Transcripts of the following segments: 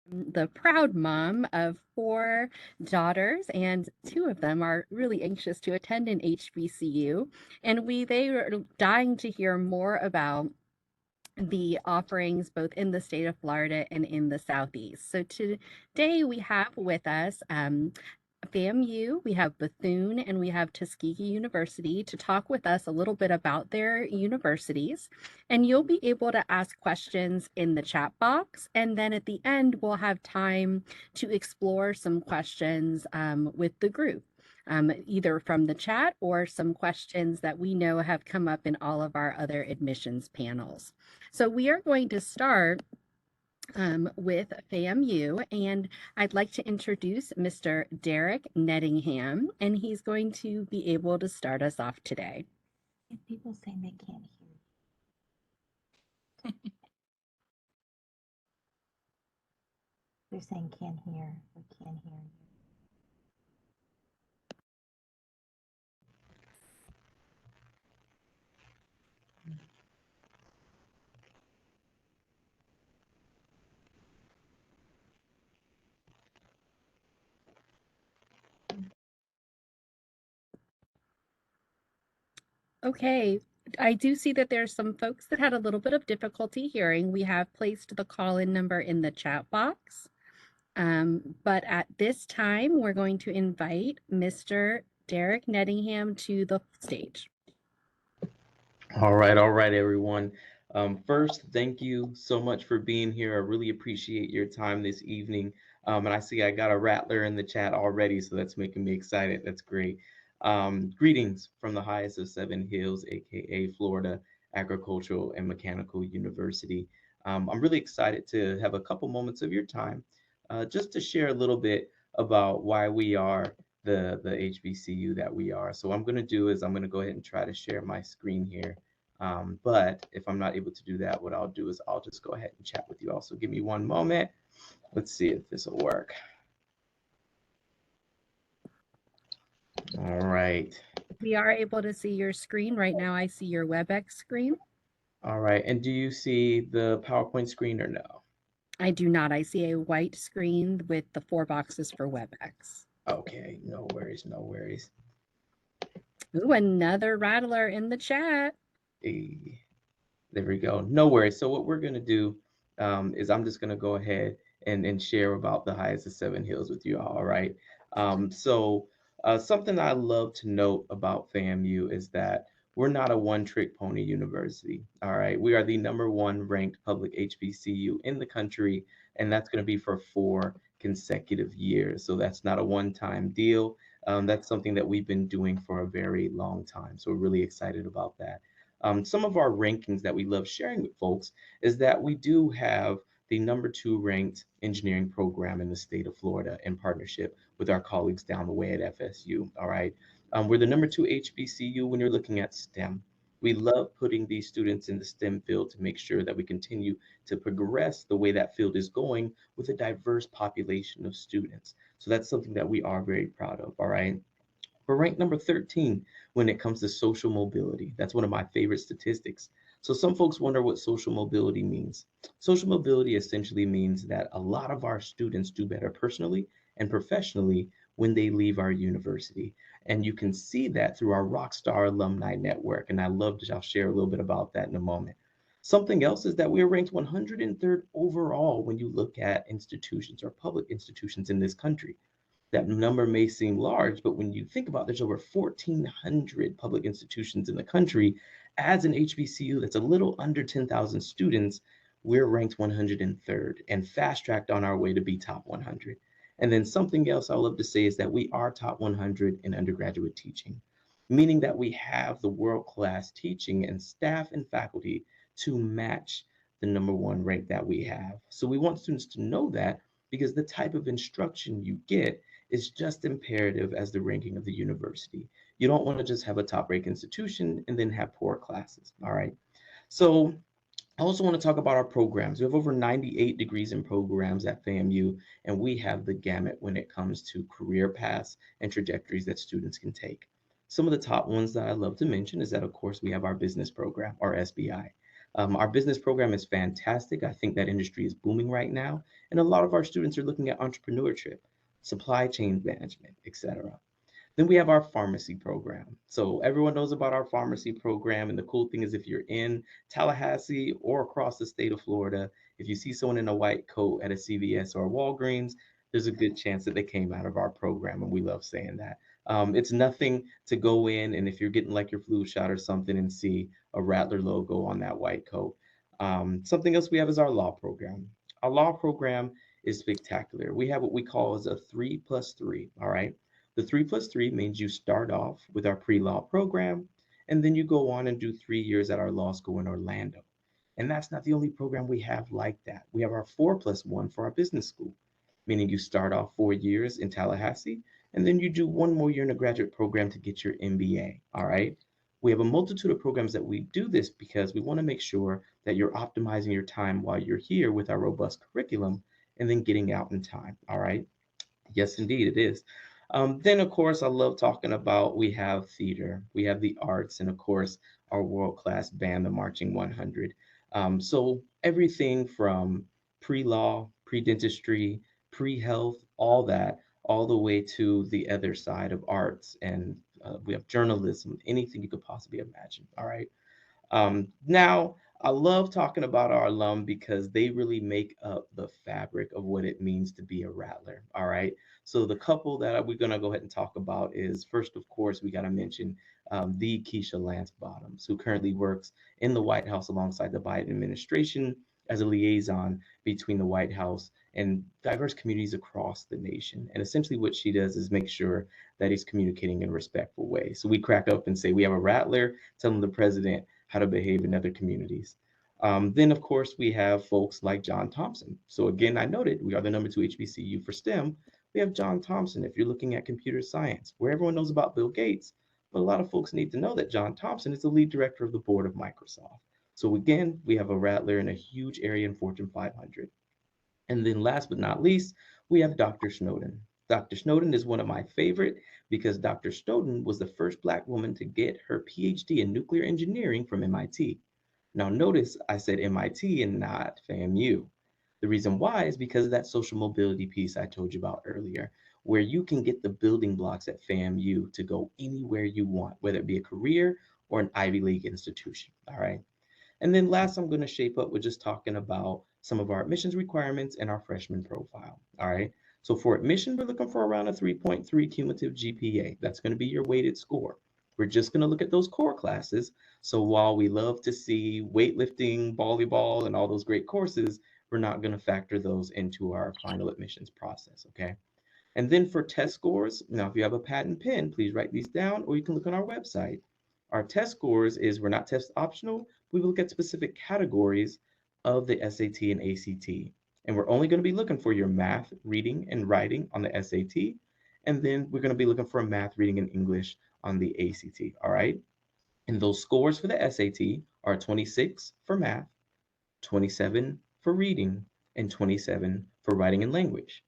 the proud mom of four daughters, and two of them are really anxious to attend an HBCU. And they are dying to hear more about the offerings both in the state of Florida and in the Southeast. So today we have with us FAMU, we have Bethune, and we have Tuskegee University to talk with us a little bit about their universities. And you'll be able to ask questions in the chat box. And then at the end, we'll have time to explore some questions with the group. Either from the chat or some questions that we know have come up in all of our other admissions panels. So we are going to start with FAMU, and I'd like to introduce Mr. Derek Nettingham, and he's going to be able to start us off today. If people saying they can't hear you. They're saying can't hear or can't hear you. Okay, I do see that there's some folks that had a little bit of difficulty hearing. We have placed the call-in number in the chat box. But at this time, we're going to invite Mr. Derek Nettingham to the stage. All right, everyone. First, thank you so much for being here. I really appreciate your time this evening. And I see I got a rattler in the chat already, so that's making me excited. That's great. Greetings from the highest of Seven Hills, aka Florida Agricultural and Mechanical University. I'm really excited to have a couple moments of your time just to share a little bit about why we are the HBCU that we are. So what I'm going to do is I'm going to go ahead and try to share my screen here. But if I'm not able to do that, what I'll do is I'll just go ahead and chat with you all. So give me one moment. Let's see if this will work. All right. We are able to see your screen right now. I see your WebEx screen. All right. And do you see the PowerPoint screen or no? I do not. I see a white screen with the 4 boxes for WebEx. Okay, no worries, no worries. Ooh, another rattler in the chat. Hey, there we go. No worries. So what we're going to do is I'm just going to go ahead and share about the highest of Seven Hills with you all right? Something I love to note about FAMU is that we're not a one-trick pony university, all right? We are the #1 ranked public HBCU in the country, and that's going to be for 4 consecutive years. So that's not a one-time deal. That's something that we've been doing for a very long time. So we're really excited about that. Some of our rankings that we love sharing with folks is that we do have the #2 ranked engineering program in the state of Florida in partnership with our colleagues down the way at FSU. All right. We're the #2 HBCU when you're looking at STEM. We love putting these students in the STEM field to make sure that we continue to progress the way that field is going with a diverse population of students. So that's something that we are very proud of. All right. We're ranked number 13 when it comes to social mobility. That's one of my favorite statistics. So some folks wonder what social mobility means. Social mobility essentially means that a lot of our students do better personally and professionally when they leave our university. And you can see that through our Rockstar Alumni Network. And I'll share a little bit about that in a moment. Something else is that we're ranked 103rd overall when you look at institutions or public institutions in this country. That number may seem large, but when you think about there's over 1,400 public institutions in the country, as an HBCU that's a little under 10,000 students, we're ranked 103rd and fast tracked on our way to be top 100. And then something else I love to say is that we are top 100 in undergraduate teaching, meaning that we have the world-class teaching and staff and faculty to match the #1 rank that we have. So we want students to know that because the type of instruction you get is just imperative as the ranking of the university. You don't want to just have a top rank institution and then have poor classes. All right. So I also want to talk about our programs. We have over 98 degrees in programs at FAMU, and we have the gamut when it comes to career paths and trajectories that students can take. Some of the top ones that I love to mention is that, of course, we have our business program, our SBI. Our business program is fantastic. I think that industry is booming right now, and a lot of our students are looking at entrepreneurship, supply chain management, etc. Then we have our pharmacy program. So everyone knows about our pharmacy program. And the cool thing is, if you're in Tallahassee or across the state of Florida, if you see someone in a white coat at a CVS or a Walgreens, there's a good chance that they came out of our program. And we love saying that. It's nothing to go in, and if you're getting like your flu shot or something and see a Rattler logo on that white coat. Something else we have is our law program. Our law program is spectacular. We have what we call as a 3+3. All right. The 3+3 means you start off with our pre-law program, and then you go on and do 3 years at our law school in Orlando. And that's not the only program we have like that. We have our 4+1 for our business school, meaning you start off 4 years in Tallahassee, and then you do one more year in a graduate program to get your MBA. All right. We have a multitude of programs that we do this because we want to make sure that you're optimizing your time while you're here with our robust curriculum and then getting out in time. All right. Yes, indeed, it is. Then, of course, I love talking about we have theater, we have the arts, and of course, our world class band, the Marching 100. So, everything from pre law, pre dentistry, pre health, all that, all the way to the other side of arts. And we have journalism, anything you could possibly imagine. All right. Now, I love talking about our alum because they really make up the fabric of what it means to be a Rattler. All right. So the couple that we're going to go ahead and talk about is first, of course, we got to mention the Keisha Lance Bottoms, who currently works in the White House alongside the Biden administration as a liaison between the White House and diverse communities across the nation. And essentially, what she does is make sure that he's communicating in a respectful way. So we crack up and say we have a Rattler telling the president how to behave in other communities. Then, of course, we have folks like John Thompson. So, again, I noted we are the number 2 HBCU for STEM. We have John Thompson if you're looking at computer science, where everyone knows about Bill Gates. But a lot of folks need to know that John Thompson is the lead director of the board of Microsoft. So, again, we have a Rattler in a huge area in Fortune 500. And then, last but not least, we have Dr. Snowden. Dr. Snowden is one of my favorite because Dr. Snowden was the first Black woman to get her PhD in nuclear engineering from MIT. Now, notice I said MIT and not FAMU. The reason why is because of that social mobility piece I told you about earlier, where you can get the building blocks at FAMU to go anywhere you want, whether it be a career or an Ivy League institution. All right. And then last, I'm going to shape up with just talking about some of our admissions requirements and our freshman profile. All right. So for admission, we're looking for around a 3.3 cumulative GPA. That's going to be your weighted score. We're just going to look at those core classes. So while we love to see weightlifting, volleyball, and all those great courses, we're not going to factor those into our final admissions process. Okay. And then for test scores, now if you have a pad and pen, please write these down or you can look on our website. Our test scores is we're not test optional. We look at specific categories of the SAT and ACT. And we're only going to be looking for your math, reading, and writing on the SAT. And then we're going to be looking for math, reading, and English on the ACT. All right. And those scores for the SAT are 26 for math, 27 for reading, and 27 for writing and language.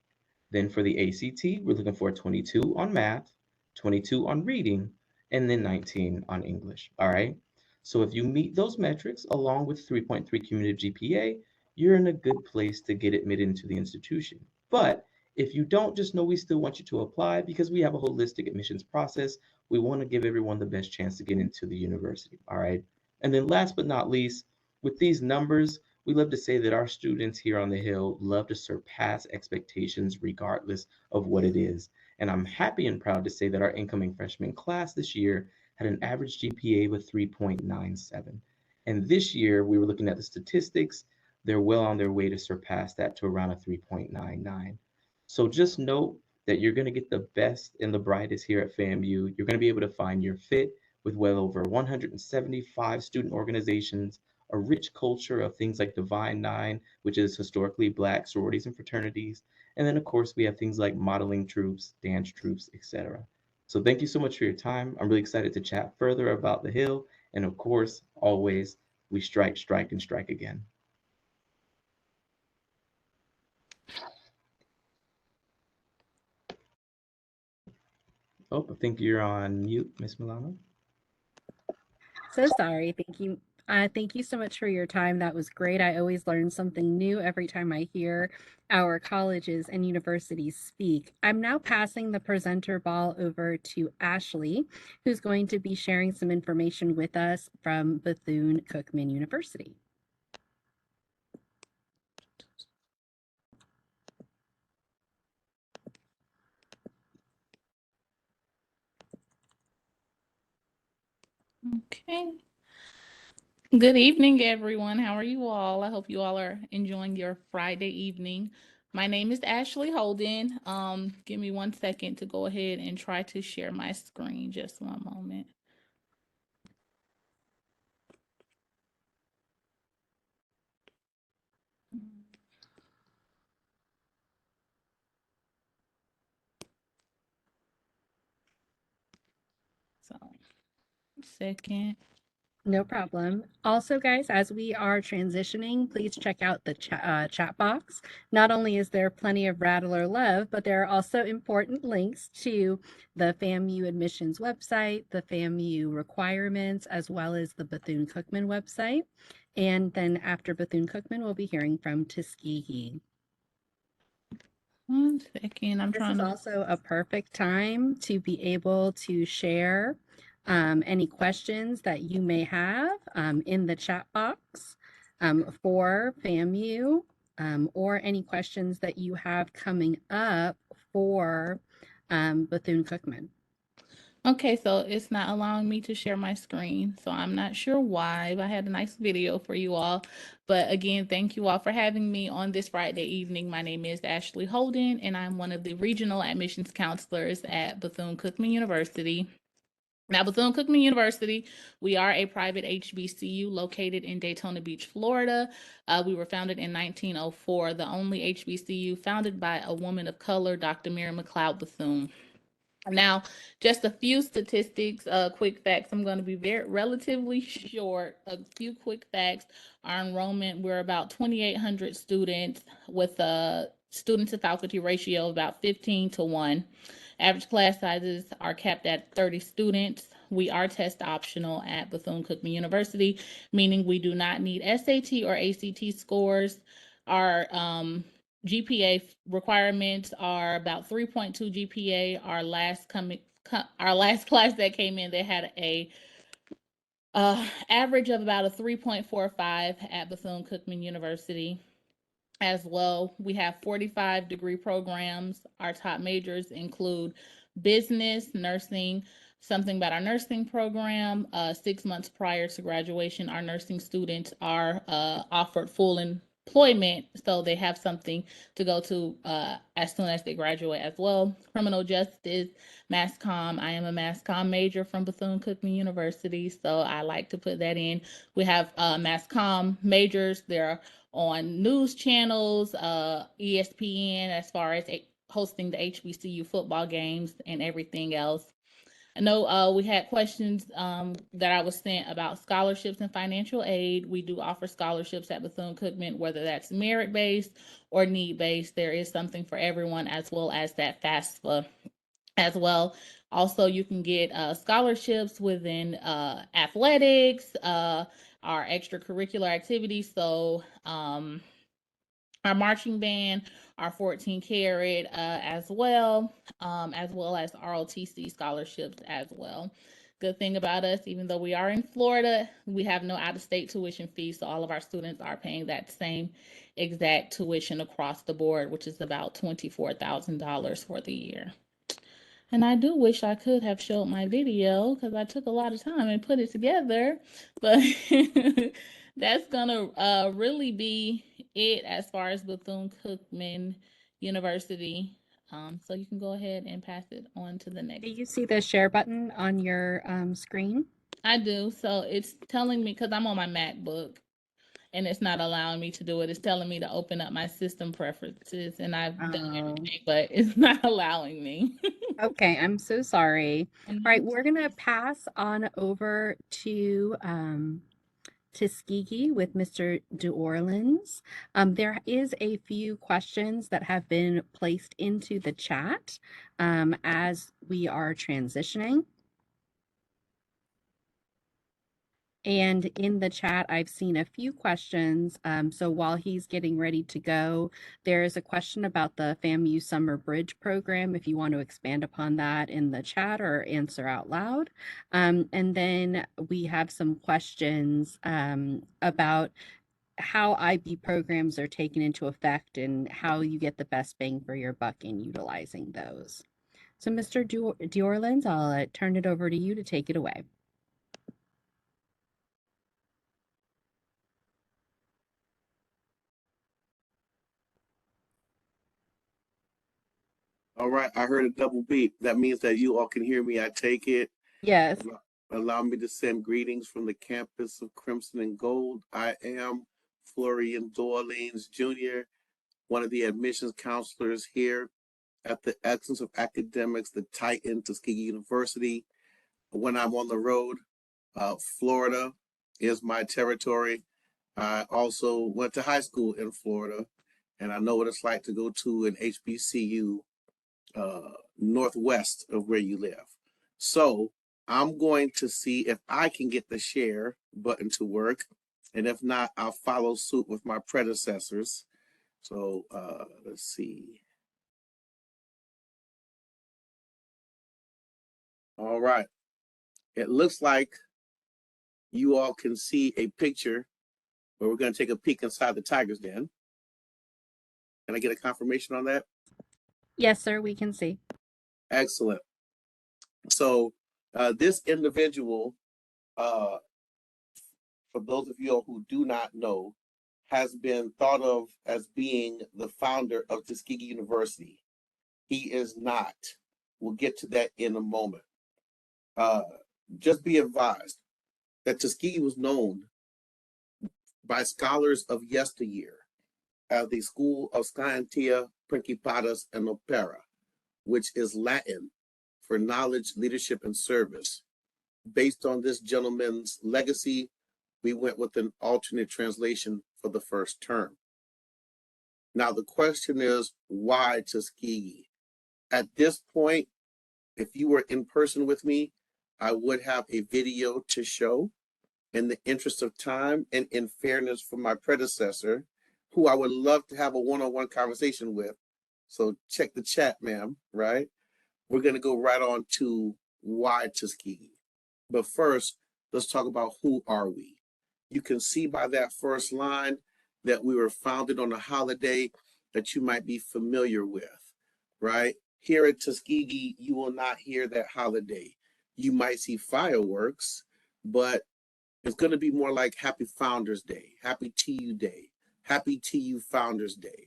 Then for the ACT, we're looking for 22 on math, 22 on reading, and then 19 on English. All right. So if you meet those metrics along with 3.3 cumulative GPA, you're in a good place to get admitted into the institution. But if you don't, just know we still want you to apply because we have a holistic admissions process. We want to give everyone the best chance to get into the university. All right. And then last but not least, with these numbers, we love to say that our students here on the Hill love to surpass expectations regardless of what it is. And I'm happy and proud to say that our incoming freshman class this year had an average GPA of 3.97. And this year, we were looking at the statistics, they're well on their way to surpass that to around a 3.99. So just note that you're going to get the best and the brightest here at FAMU. You're going to be able to find your fit with well over 175 student organizations, a rich culture of things like Divine Nine, which is historically Black sororities and fraternities. And then, of course, we have things like modeling troops, dance troops, etc. So thank you so much for your time. I'm really excited to chat further about the Hill. And of course, always, we strike, strike, and strike again. Oh, I think you're on mute, Miss Milano. So sorry. Thank you, Thank you so much for your time. That was great. I always learn something new every time I hear our colleges and universities speak. I'm now passing the presenter ball over to Ashley, who's going to be sharing some information with us from Bethune-Cookman University. Okay. Good evening, everyone. How are you all? I hope you all are enjoying your Friday evening. My name is Ashley Holden. Give me 1 second to go ahead and try to share my screen. Just one moment. So, second. No problem. Also, guys, as we are transitioning, please check out the chat box. Not only is there plenty of Rattler love, but there are also important links to the FAMU admissions website, the FAMU requirements, as well as the Bethune-Cookman website. And then after Bethune-Cookman, we'll be hearing from Tuskegee. 1 second. I'm This trying is to. also a perfect time to be able to share any questions that you may have in the chat box for FAMU or any questions that you have coming up for Bethune-Cookman. Okay, so it's not allowing me to share my screen, so I'm not sure why. But I had a nice video for you all. But again, thank you all for having me on this Friday evening. My name is Ashley Holden, and I'm one of the regional admissions counselors at Bethune-Cookman University. Now, Bethune-Cookman University, we are a private HBCU located in Daytona Beach, Florida. We were founded in 1904, the only HBCU founded by a woman of color, Dr. Mary McLeod Bethune. Now, just a few statistics, quick facts. I'm going to be relatively short. A few quick facts. Our enrollment, we're about 2,800 students with a student to faculty ratio of about 15-1. Average class sizes are capped at 30 students. We are test optional at Bethune-Cookman University, meaning we do not need SAT or ACT scores. Our GPA requirements are about 3.2 GPA. Our last class that came in, they had a average of about a 3.45 at Bethune-Cookman University. As well, we have 45 degree programs. Our top majors include business, nursing, something about our nursing program. 6 months prior to graduation, our nursing students are offered full employment, so they have something to go to as soon as they graduate as well. Criminal justice, mass comm. I am a mass comm major from Bethune-Cookman University, so I like to put that in. We have mass comm majors. They're on news channels, ESPN, as far as hosting the HBCU football games and everything else. I know we had questions that I was sent about scholarships and financial aid. We do offer scholarships at Bethune-Cookman, whether that's merit-based or need-based. There is something for everyone, as well as that FAFSA as well. Also, you can get scholarships within athletics, our extracurricular activities. So our marching band, our 14 karat as well as ROTC scholarships as well. Good thing about us, even though we are in Florida, we have no out-of-state tuition fees, so all of our students are paying that same exact tuition across the board, which is about $24,000 for the year. And I do wish I could have showed my video because I took a lot of time and put it together, but that's gonna really be it as far as Bethune-Cookman University. So you can go ahead and pass it on to the Do next. you see the share button on your screen? I do. So it's telling me, because I'm on my MacBook and it's not allowing me to do it. It's telling me to open up my system preferences, and I've done everything, but it's not allowing me. Okay, I'm so sorry. All And right, we're gonna pass on over to Tuskegee with Mr. DeOrleans. There is a few questions that have been placed into the chat as we are transitioning. And in the chat, I've seen a few questions. So while he's getting ready to go, there is a question about the FAMU Summer Bridge program, if you want to expand upon that in the chat or answer out loud. And then we have some questions about how IB programs are taken into effect and how you get the best bang for your buck in utilizing those. So Mr. Diorlins, I'll turn it over to you to take it away. All right, I heard a double beep. That means that you all can hear me. I take it. Yes. Allow me to send greetings from the campus of Crimson and Gold. I am Florian Dorlings Jr., one of the admissions counselors here at the Excellence of Academics, the Titan Tuskegee University. When I'm on the road, Florida is my territory. I also went to high school in Florida, and I know what it's like to go to an HBCU northwest of where you live. So I'm going to see if I can get the share button to work. And if not, I'll follow suit with my predecessors. So let's see. All right. It looks like you all can see a picture where we're going to take a peek inside the tiger's den. Can I get a confirmation on that? Yes, sir, we can see. Excellent. So this individual, for those of you all who do not know, has been thought of as being the founder of Tuskegee University. He is not. We'll get to that in a moment. Just be advised that Tuskegee was known by scholars of yesteryear as the School of Scientia Principatus and Opera, which is Latin for knowledge, leadership, and service. Based on this gentleman's legacy, we went with an alternate translation for the first term. Now, the question is, why Tuskegee? At this point, if you were in person with me, I would have a video to show. In the interest of time and in fairness for my predecessor, who I would love to have a one-on-one conversation with. So check the chat, ma'am, right? We're going to go right on to why Tuskegee. But first, let's talk about who are we. You can see by that first line that we were founded on a holiday that you might be familiar with, right? Here at Tuskegee, you will not hear that holiday. You might see fireworks, but it's going to be more like Happy Founders Day, Happy TU Day, Happy TU Founders Day.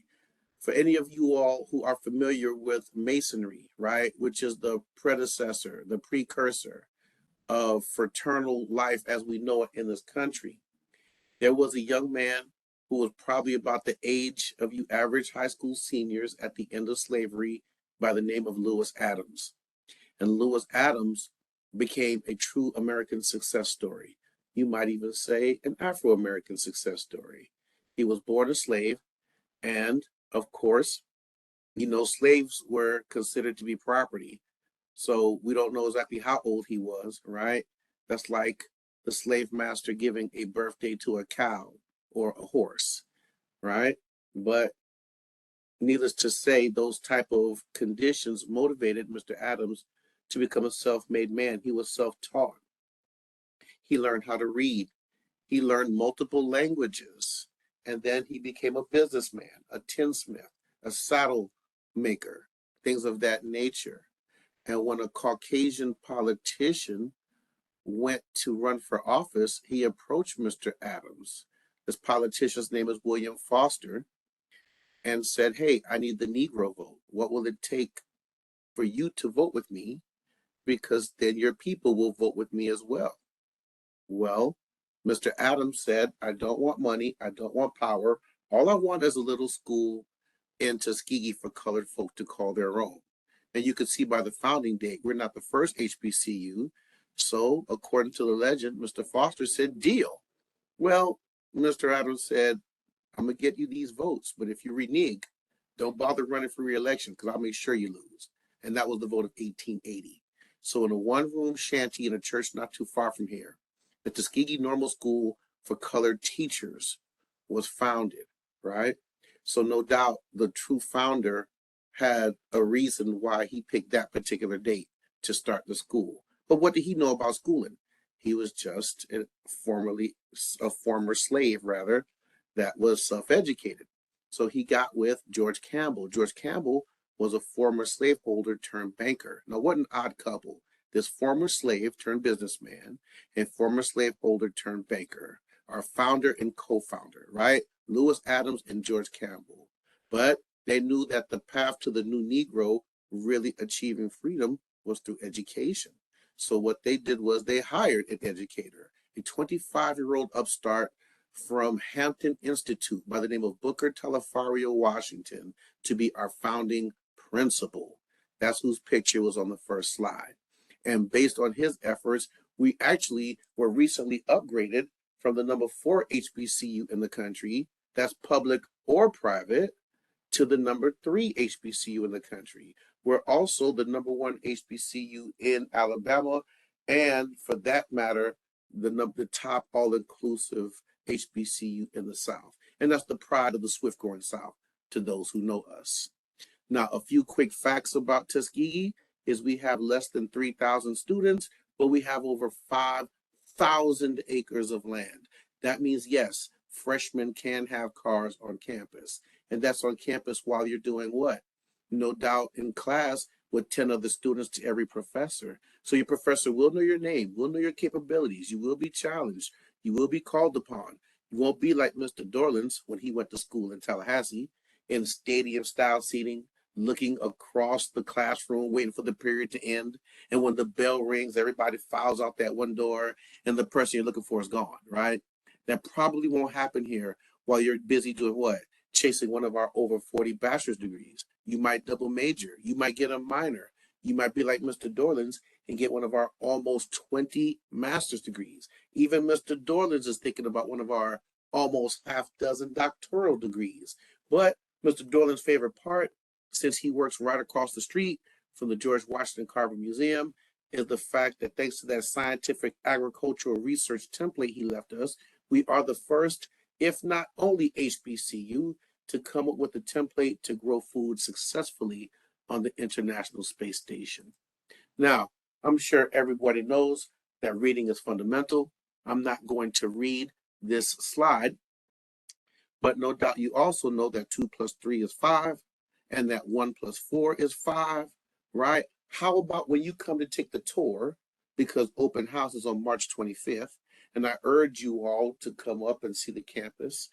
For any of you all who are familiar with Masonry, right, which is the predecessor, the precursor of fraternal life as we know it in this country, there was a young man who was probably about the age of you average high school seniors at the end of slavery by the name of Lewis Adams. And Lewis Adams became a true American success story. You might even say an Afro-American success story. He was born a slave, and of course, you know, slaves were considered to be property. So we don't know exactly how old he was, right? That's like the slave master giving a birthday to a cow or a horse, right? But needless to say, those type of conditions motivated Mr. Adams to become a self-made man. He was self-taught. He learned how to read. He learned multiple languages. And then he became a businessman, a tinsmith, a saddle maker, things of that nature. And when a Caucasian politician went to run for office, he approached Mr. Adams. This politician's name is William Foster, and said, hey, I need the Negro vote. What will it take for you to vote with me? Because then your people will vote with me as well. Well, Mr. Adams said, I don't want money. I don't want power. All I want is a little school in Tuskegee for colored folk to call their own. And you can see by the founding date, we're not the first HBCU. So according to the legend, Mr. Foster said, deal. Well, Mr. Adams said, I'm going to get you these votes, but if you renege, don't bother running for re-election because I'll make sure you lose. And that was the vote of 1880. So in a one-room shanty in a church not too far from here, the Tuskegee Normal School for Colored Teachers was founded, right? So no doubt the true founder had a reason why he picked that particular date to start the school. But what did he know about schooling? He was just a former slave, rather, that was self-educated. So he got with George Campbell. George Campbell was a former slaveholder turned banker. Now, what an odd couple. This former slave turned businessman and former slaveholder turned banker, our founder and co-founder, right? Lewis Adams and George Campbell. But they knew that the path to the new Negro really achieving freedom was through education. So what they did was they hired an educator, a 25-year-old upstart from Hampton Institute by the name of Booker Telefario Washington to be our founding principal. That's whose picture was on the first slide. And based on his efforts, we actually were recently upgraded from the number 4 HBCU in the country, that's public or private, to the number 3 HBCU in the country. We're also the number 1 HBCU in Alabama, and for that matter, the top all-inclusive HBCU in the South. And that's the pride of the swift-growing South to those who know us. Now, a few quick facts about Tuskegee is we have less than 3,000 students, but we have over 5,000 acres of land. That means, yes, freshmen can have cars on campus. And that's on campus while you're doing what? No doubt in class with 10 other students to every professor. So your professor will know your name, will know your capabilities. You will be challenged. You will be called upon. You won't be like Mr. Dorland's when he went to school in Tallahassee in stadium-style seating, looking across the classroom, waiting for the period to end. And when the bell rings, everybody files out that one door and the person you're looking for is gone, right? That probably won't happen here while you're busy doing what? Chasing one of our over 40 bachelor's degrees. You might double major. You might get a minor. You might be like Mr. Dorland's and get one of our almost 20 master's degrees. Even Mr. Dorland's is thinking about one of our almost half dozen doctoral degrees. But Mr. Dorland's favorite part, since he works right across the street from the George Washington Carver Museum, is the fact that thanks to that scientific agricultural research template he left us, we are the first, if not only HBCU, to come up with a template to grow food successfully on the International Space Station. Now, I'm sure everybody knows that reading is fundamental. I'm not going to read this slide, but no doubt you also know that 2 plus 3 is 5, and that 1 plus 4 is 5, right? How about when you come to take the tour, because open house is on March 25th, and I urge you all to come up and see the campus,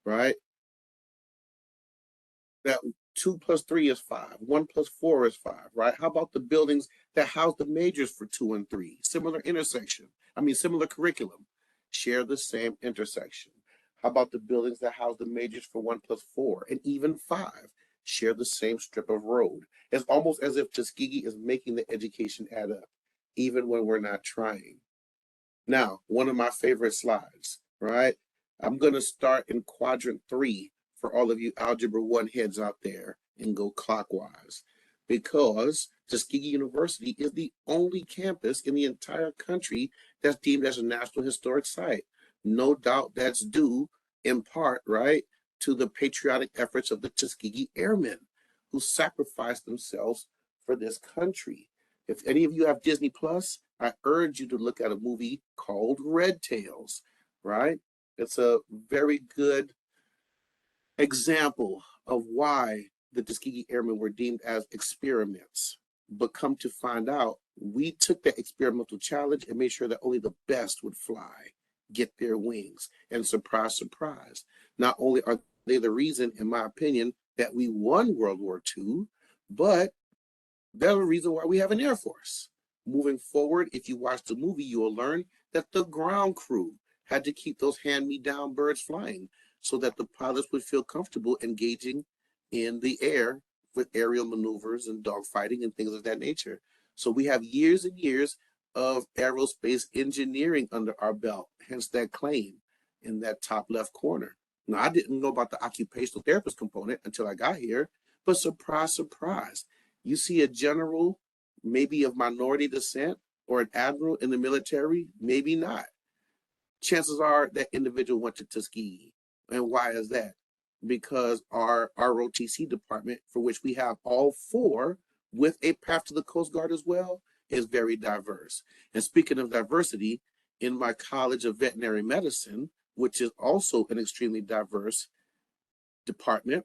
right? That 2 plus 3 is 5, 1 plus 4 is 5, right? How about the buildings that house the majors for 2 and 3? Similar similar curriculum, share the same intersection. How about the buildings that house the majors for 1 plus 4 and even 5? Share the same strip of road. It's almost as if Tuskegee is making the education add up, even when we're not trying. Now, one of my favorite slides, right? I'm going to start in quadrant 3 for all of you Algebra 1 heads out there and go clockwise, because Tuskegee University is the only campus in the entire country that's deemed as a National Historic Site. No doubt that's due, in part, right, to the patriotic efforts of the Tuskegee Airmen who sacrificed themselves for this country. If any of you have Disney Plus, I urge you to look at a movie called Red Tails, right? It's a very good example of why the Tuskegee Airmen were deemed as experiments. But come to find out, we took that experimental challenge and made sure that only the best would fly, get their wings. And surprise, surprise, not only are they the reason, in my opinion, that we won World War II, but they're the reason why we have an Air Force. Moving forward, if you watch the movie, you will learn that the ground crew had to keep those hand-me-down birds flying so that the pilots would feel comfortable engaging in the air with aerial maneuvers and dogfighting and things of that nature. So we have years and years of aerospace engineering under our belt, hence that claim in that top left corner. Now, I didn't know about the occupational therapist component until I got here, but surprise, surprise, you see a general, maybe of minority descent, or an admiral in the military, maybe not. chances are that individual went to Tuskegee. And why is that? Because our ROTC department, for which we have all 4 with a path to the Coast Guard as well, is very diverse. And speaking of diversity, in my College of Veterinary Medicine, which is also an extremely diverse department,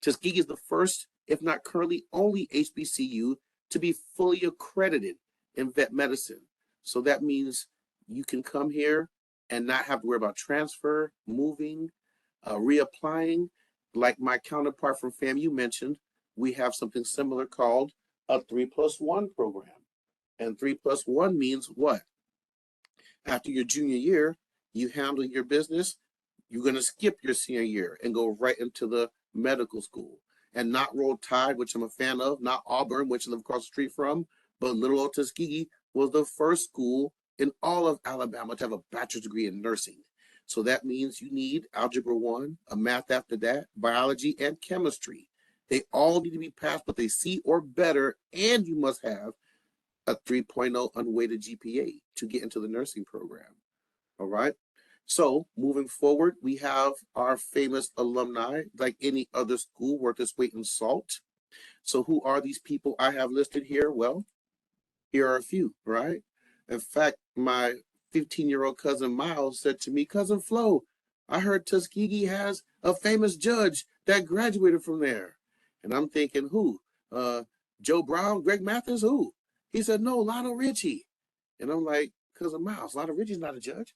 Tuskegee is the first, if not currently only, HBCU to be fully accredited in vet medicine. So that means you can come here and not have to worry about transfer, moving, reapplying. Like my counterpart from FAMU mentioned, we have something similar called a 3+1 program. And 3+1 means what? After your junior year, you handle your business, you're going to skip your senior year and go right into the medical school. And not Roll Tide, which I'm a fan of, not Auburn, which I live across the street from, but little old Tuskegee was the first school in all of Alabama to have a bachelor's degree in nursing. So that means you need Algebra 1, a math after that, biology, and chemistry. They all need to be passed with a C or better, and you must have a 3.0 unweighted GPA to get into the nursing program. All right. So moving forward, we have our famous alumni, like any other school worth its weight in salt. So who are these people I have listed here? Well, here are a few, right? In fact, my 15-year-old cousin Miles said to me, Cousin Flo, I heard Tuskegee has a famous judge that graduated from there. And I'm thinking, who? Joe Brown, Greg Mathis, who? He said, no, Lionel Richie. And I'm like, Cousin Miles, Lionel Richie's not a judge.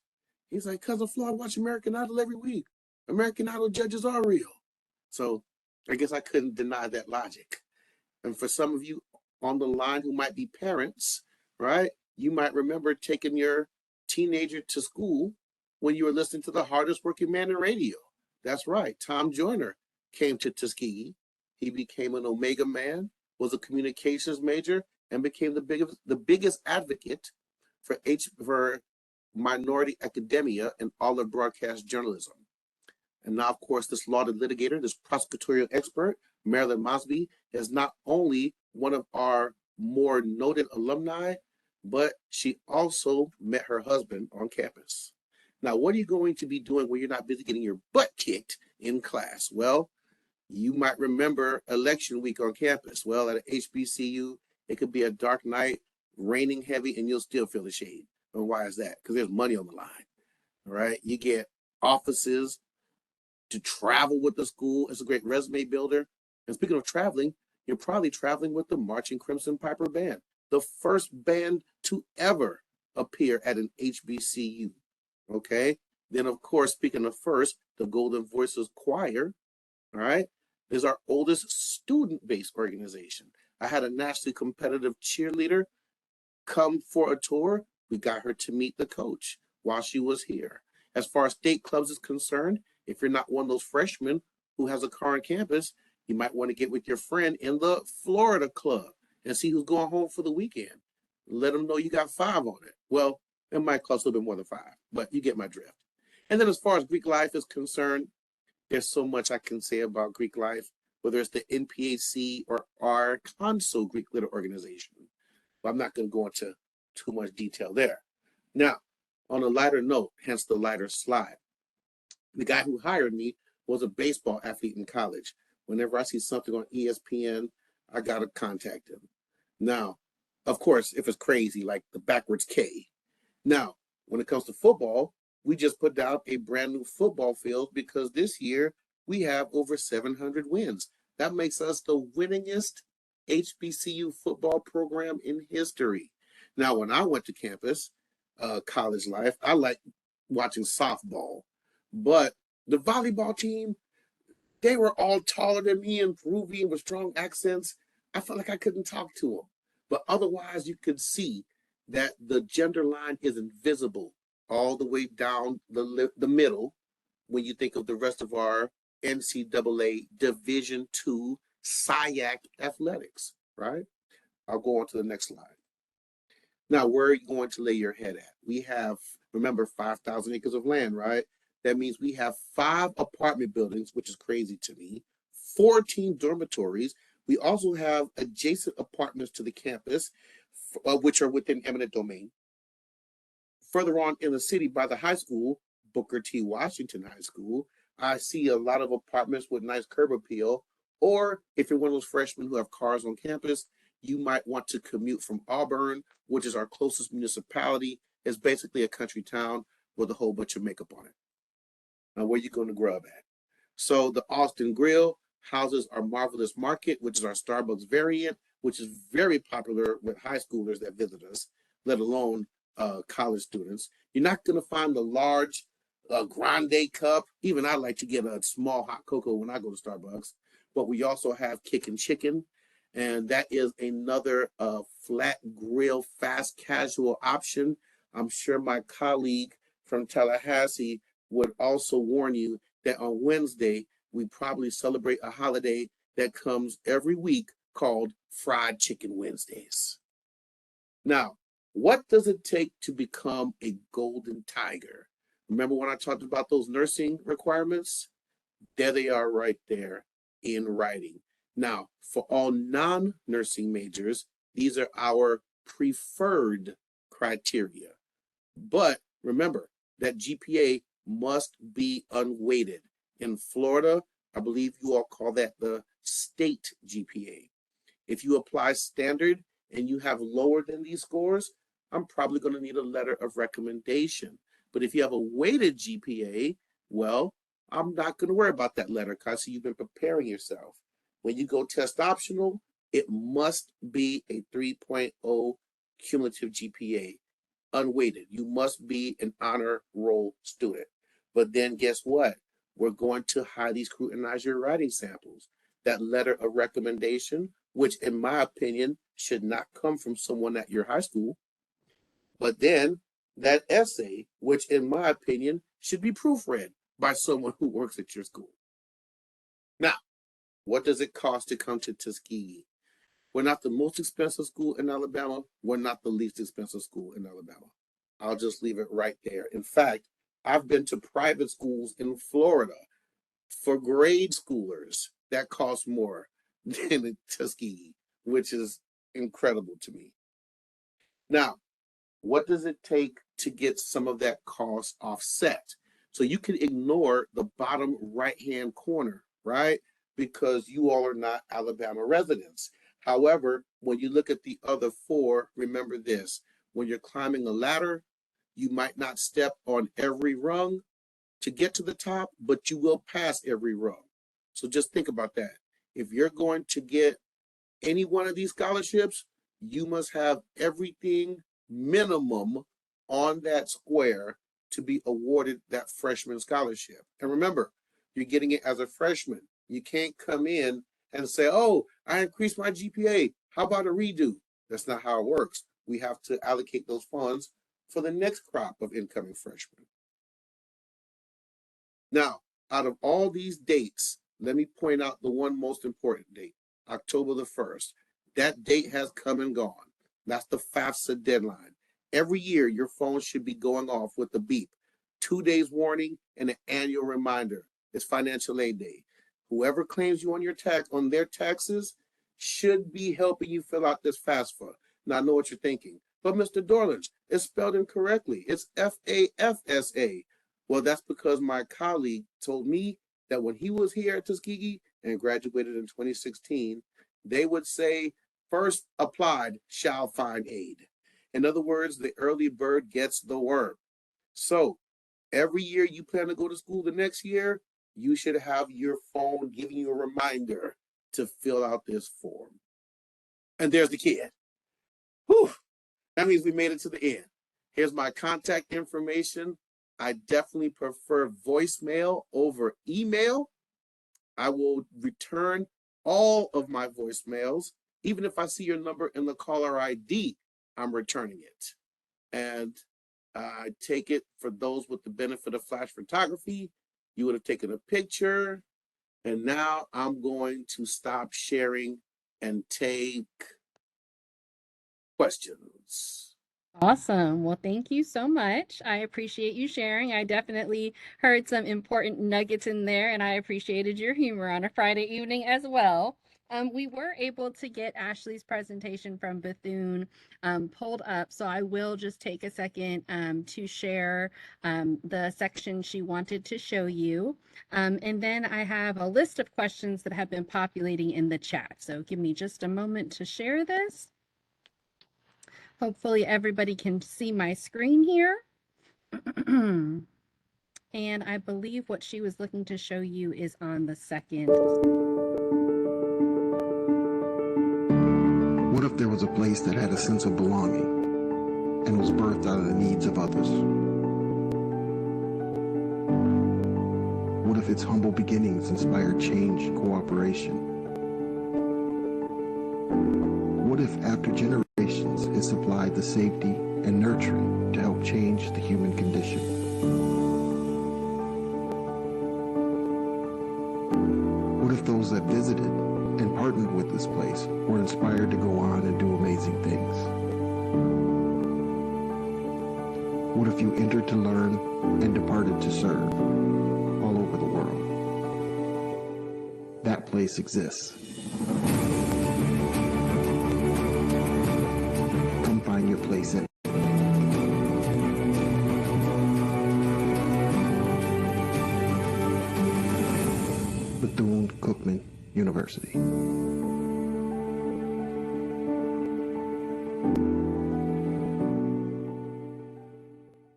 He's like, Cousin Flo, I watch American Idol every week. American Idol judges are real. So I guess I couldn't deny that logic. And for some of you on the line who might be parents, right, you might remember taking your teenager to school when you were listening to the hardest working man in radio. That's right. Tom Joyner came to Tuskegee. He became an Omega man, was a communications major, and became the biggest advocate for minority academia and all of broadcast journalism. And now, of course, this lauded litigator, this prosecutorial expert, Marilyn Mosby, is not only one of our more noted alumni, but she also met her husband on campus. Now, what are you going to be doing when you're not busy getting your butt kicked in class? Well, you might remember election week on campus. Well, at an HBCU, it could be a dark night, raining heavy, and you'll still feel the shade. And why is that? Because there's money on the line, all right? You get offices to travel with the school. It's a great resume builder. And speaking of traveling, you're probably traveling with the Marching Crimson Piper Band, the first band to ever appear at an HBCU, okay? Then, of course, speaking of first, the Golden Voices Choir, all right, is our oldest student-based organization. I had a nationally competitive cheerleader come for a tour. We got her to meet the coach while she was here. As far as state clubs is concerned, if you're not one of those freshmen who has a car on campus, you might want to get with your friend in the Florida club and see who's going home for the weekend. Let them know you got 5 on it. Well, it might cost a little bit more than 5, but you get my drift. And then as far as Greek life is concerned, there's so much I can say about Greek life, whether it's the NPAC or our Conso Greek Literature Organization. But I'm not going to go into too much detail there. Now, on a lighter note, hence the lighter slide, the guy who hired me was a baseball athlete in college. Whenever I see something on ESPN, I got to contact him. Now, of course, if it's crazy, like the backwards K. Now, when it comes to football, we just put down a brand new football field because this year we have over 700 wins. That makes us the winningest HBCU football program in history. Now, when I went to campus, college life, I like watching softball, but the volleyball team, they were all taller than me and Peruvian with strong accents. I felt like I couldn't talk to them, but otherwise you could see that the gender line is invisible all the way down the middle when you think of the rest of our NCAA Division II SIAC athletics, right? I'll go on to the next slide. Now, where are you going to lay your head at? We have, remember, 5,000 acres of land, right? That means we have 5 apartment buildings, which is crazy to me, 14 dormitories. We also have adjacent apartments to the campus, which are within eminent domain, Further on in the city by the high school, Booker T. Washington High School, I see a lot of apartments with nice curb appeal. Or if you're one of those freshmen who have cars on campus, you might want to commute from Auburn, which is our closest municipality. It's basically a country town with a whole bunch of makeup on it. Now, where you going to grub at? So the Austin Grill houses our Marvelous Market, which is our Starbucks variant, which is very popular with high schoolers that visit us, let alone college students. You're not going to find the large grande cup. Even I like to get a small hot cocoa when I go to Starbucks. But we also have Kickin' Chicken, and that is another flat grill, fast casual option. I'm sure my colleague from Tallahassee would also warn you that on Wednesday, we probably celebrate a holiday that comes every week called Fried Chicken Wednesdays. Now, what does it take to become a golden tiger? Remember when I talked about those nursing requirements? There they are right there in writing. Now, for all non-nursing majors, these are our preferred criteria. But remember that GPA must be unweighted. In Florida, I believe you all call that the state GPA. If you apply standard and you have lower than these scores, I'm probably going to need a letter of recommendation. But if you have a weighted GPA, well, I'm not going to worry about that letter because you've been preparing yourself. When you go test optional, it must be a 3.0 cumulative GPA, unweighted. You must be an honor roll student. But then guess what? We're going to highly scrutinize your writing samples. That letter of recommendation, which in my opinion should not come from someone at your high school, but then that essay, which in my opinion should be proofread by someone who works at your school. Now, what does it cost to come to Tuskegee? We're not the most expensive school in Alabama. We're not the least expensive school in Alabama. I'll just leave it right there. In fact, I've been to private schools in Florida for grade schoolers that cost more than in Tuskegee, which is incredible to me. Now, what does it take to get some of that cost offset? So you can ignore the bottom right-hand corner, right? Because you all are not Alabama residents. However, when you look at the other four, remember this: when you're climbing a ladder, you might not step on every rung to get to the top, but you will pass every rung. So just think about that. If you're going to get any one of these scholarships, you must have everything minimum on that square to be awarded that freshman scholarship. And remember, you're getting it as a freshman. You can't come in and say, oh, I increased my GPA. How about a redo? That's not how it works. We have to allocate those funds for the next crop of incoming freshmen. Now, out of all these dates, let me point out the one most important date, October the 1st. That date has come and gone. That's the FAFSA deadline. Every year, your phone should be going off with a beep. 2 days warning and an annual reminder. It's financial aid day. Whoever claims you on their taxes should be helping you fill out this FAFSA. Now I know what you're thinking, but Mr. Dorlage, it's spelled incorrectly. It's FAFSA. Well, that's because my colleague told me that when he was here at Tuskegee and graduated in 2016, they would say, first applied shall find aid. In other words, the early bird gets the worm. So every year you plan to go to school the next year, you should have your phone giving you a reminder to fill out this form. And there's the kid. Whew, that means we made it to the end. Here's my contact information. I definitely prefer voicemail over email. I will return all of my voicemails. Even if I see your number in the caller ID, I'm returning it. And I take it for those with the benefit of flash photography. You would have taken a picture. And now I'm going to stop sharing and take questions. Awesome. Well, thank you so much. I appreciate you sharing. I definitely heard some important nuggets in there, and I appreciated your humor on a Friday evening as well. We were able to get Ashley's presentation from Bethune pulled up, so I will just take a second to share the section she wanted to show you. And then I have a list of questions that have been populating in the chat. So give me just a moment to share this. Hopefully everybody can see my screen here. And I believe what she was looking to show you is on the second. What if there was a place that had a sense of belonging and was birthed out of the needs of others? What if its humble beginnings inspired change and cooperation? What if after generations it supplied the safety and nurturing to help change the human condition? What if those that visited and partnered with this place were inspired to go on and do amazing things? What if you entered to learn and departed to serve all over the world? That place exists. Come find your place in it. Bethune-Cookman University.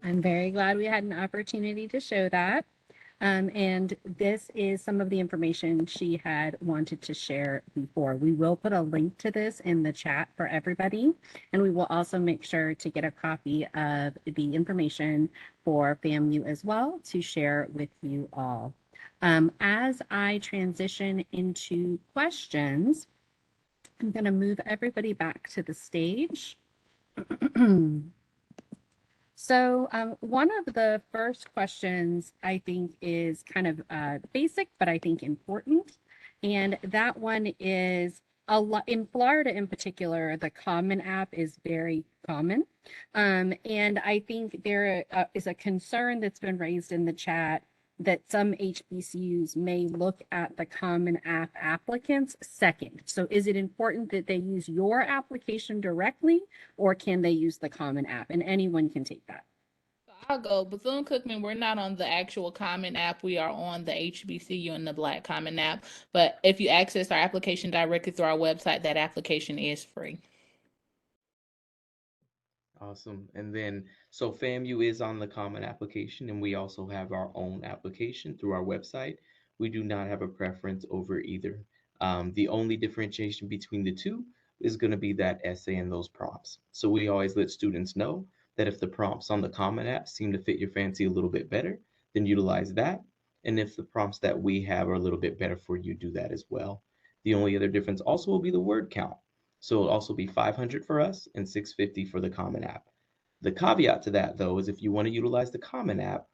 I'm very glad we had an opportunity to show that. And this is some of the information she had wanted to share before. We will put a link to this in the chat for everybody, and we will also make sure to get a copy of the information for FAMU as well to share with you all. As I transition into questions, I'm going to move everybody back to the stage. So one of the first questions I think is kind of basic, but I think important. And that one is a lot in Florida in particular, the Common App is very common. And I think there is a concern that's been raised in the chat that some HBCUs may look at the Common App applicants second. So is it important that they use your application directly, or can they use the Common App? And anyone can take that. I'll go. Bethune-Cookman, we're not on the actual Common App. We are on the HBCU and the Black Common App. But if you access our application directly through our website, that application is free. Awesome. And then, so FAMU is on the common application, and we also have our own application through our website. We do not have a preference over either. The only differentiation between the two is going to be that essay and those prompts. So we always let students know that if the prompts on the common app seem to fit your fancy a little bit better, then utilize that. And if the prompts that we have are a little bit better for you, do that as well. The only other difference also will be the word count. So it'll also be 500 for us and 650 for the Common App. The caveat to that, though, is if you want to utilize the Common App,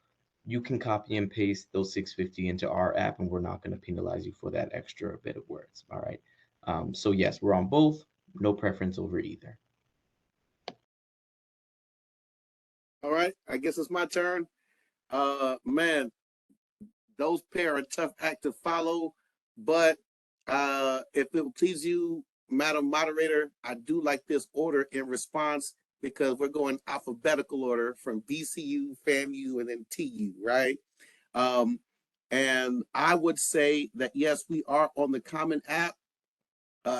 you can copy and paste those 650 into our app, and we're not going to penalize you for that extra bit of words. All right. So yes, we're on both. No preference over either. All right, I guess it's my turn. Man, those pair are a tough act to follow, but if it will please you, Madam Moderator, I do like this order in response because we're going alphabetical order from BCU, FAMU, and then TU, right? And I would say that yes, we are on the Common App.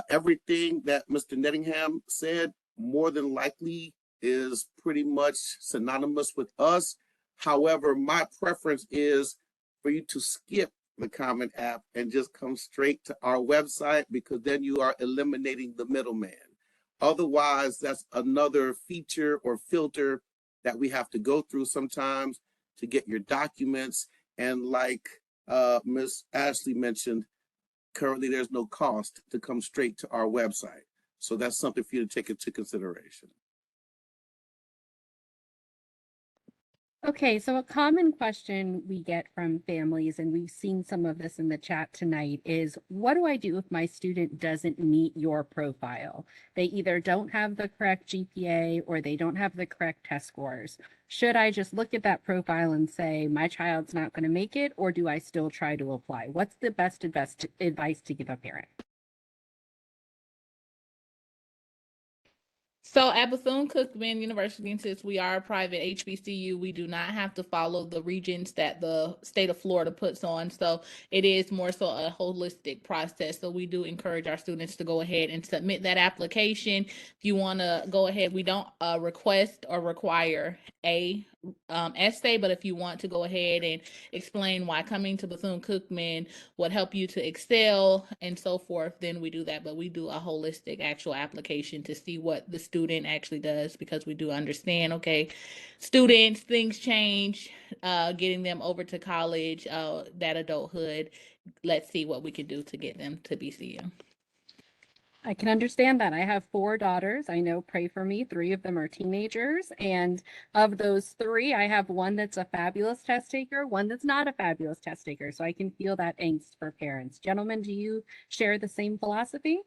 Everything that Mr. Nettingham said more than likely is pretty much synonymous with us. However, my preference is for you to skip the Common App and just come straight to our website, because then you are eliminating the middleman. Otherwise, that's another feature or filter that we have to go through sometimes to get your documents. And like Ms. Ashley mentioned, currently there's no cost to come straight to our website. So that's something for you to take into consideration. Okay, so a common question we get from families, and we've seen some of this in the chat tonight, is what do I do if my student doesn't meet your profile? They either don't have the correct GPA or they don't have the correct test scores. Should I just look at that profile and say, my child's not going to make it, or do I still try to apply? What's the best advice to give a parent? So at Bethune-Cookman University, since we are a private HBCU, we do not have to follow the regions that the state of Florida puts on. So it is more so a holistic process. So we do encourage our students to go ahead and submit that application. If you want to go ahead, we don't request or require a essay, but if you want to go ahead and explain why coming to Bethune-Cookman would help you to excel and so forth, then we do that. But we do a holistic actual application to see what the student actually does, because we do understand, okay, students, things change, getting them over to college, that adulthood. Let's see what we can do to get them to BCU. I can understand that. I have 4 daughters. I know, pray for me. 3 of them are teenagers. And of those 3, I have one that's a fabulous test taker, one that's not a fabulous test taker. So I can feel that angst for parents. Gentlemen, do you share the same philosophy?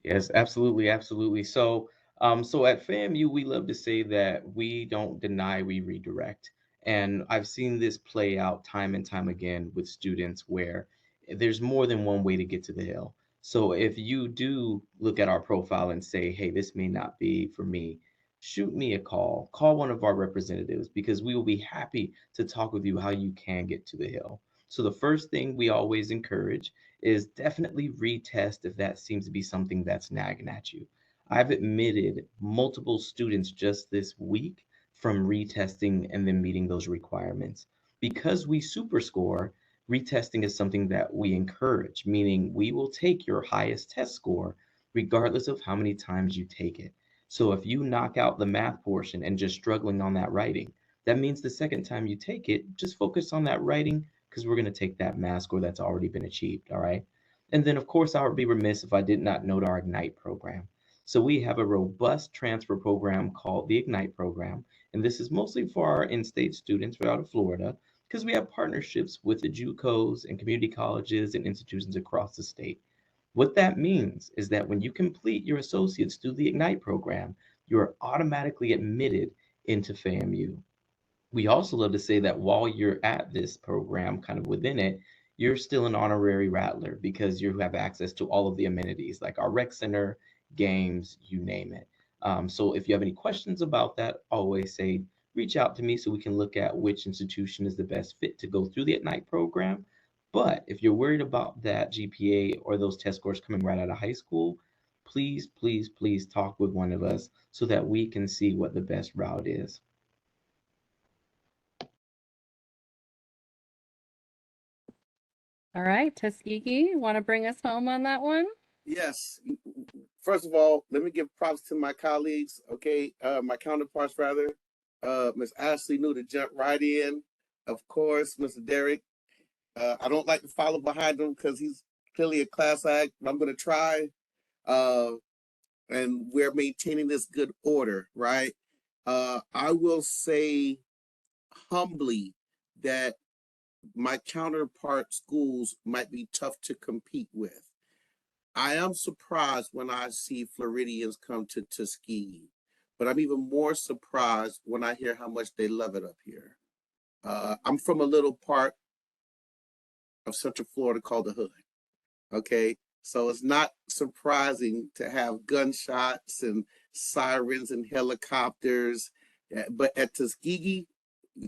Yes, absolutely, absolutely. So at FAMU, we love to say that we don't deny, we redirect. And I've seen this play out time and time again with students where there's more than one way to get to the hill. So if you do look at our profile and say, hey, this may not be for me, shoot me a call, call one of our representatives, because we will be happy to talk with you how you can get to the hill. So the first thing we always encourage is definitely retest if that seems to be something that's nagging at you. I've admitted multiple students just this week from retesting and then meeting those requirements. Because we super score, retesting is something that we encourage, meaning we will take your highest test score regardless of how many times you take it. So if you knock out the math portion and just struggling on that writing, that means the second time you take it, just focus on that writing, because we're going to take that math score that's already been achieved. All right. And then, of course, I would be remiss if I did not note our Ignite program. So we have a robust transfer program called the Ignite program. And this is mostly for our in-state students right out of Florida, because we have partnerships with the JUCOs and community colleges and institutions across the state. What that means is that when you complete your associates through the Ignite program, you're automatically admitted into FAMU. We also love to say that while you're at this program, kind of within it, you're still an honorary Rattler because you have access to all of the amenities like our rec center, games, you name it. So if you have any questions about that, always say, reach out to me so we can look at which institution is the best fit to go through the at night program. But if you're worried about that GPA or those test scores coming right out of high school, please, please, please talk with one of us so that we can see what the best route is. All right, Tuskegee, want to bring us home on that one? Yes. First of all, let me give props to my colleagues, okay, my counterparts rather. Ms. Ashley knew to jump right in. Of course, Mr. Derek. I don't like to follow behind him because he's clearly a class act, but I'm going to try. And we're maintaining this good order, right? I will say humbly that my counterpart schools might be tough to compete with. I am surprised when I see Floridians come to Tuskegee, but I'm even more surprised when I hear how much they love it up here. I'm from a little part of Central Florida called the Hood. Okay, so it's not surprising to have gunshots and sirens and helicopters, but at Tuskegee,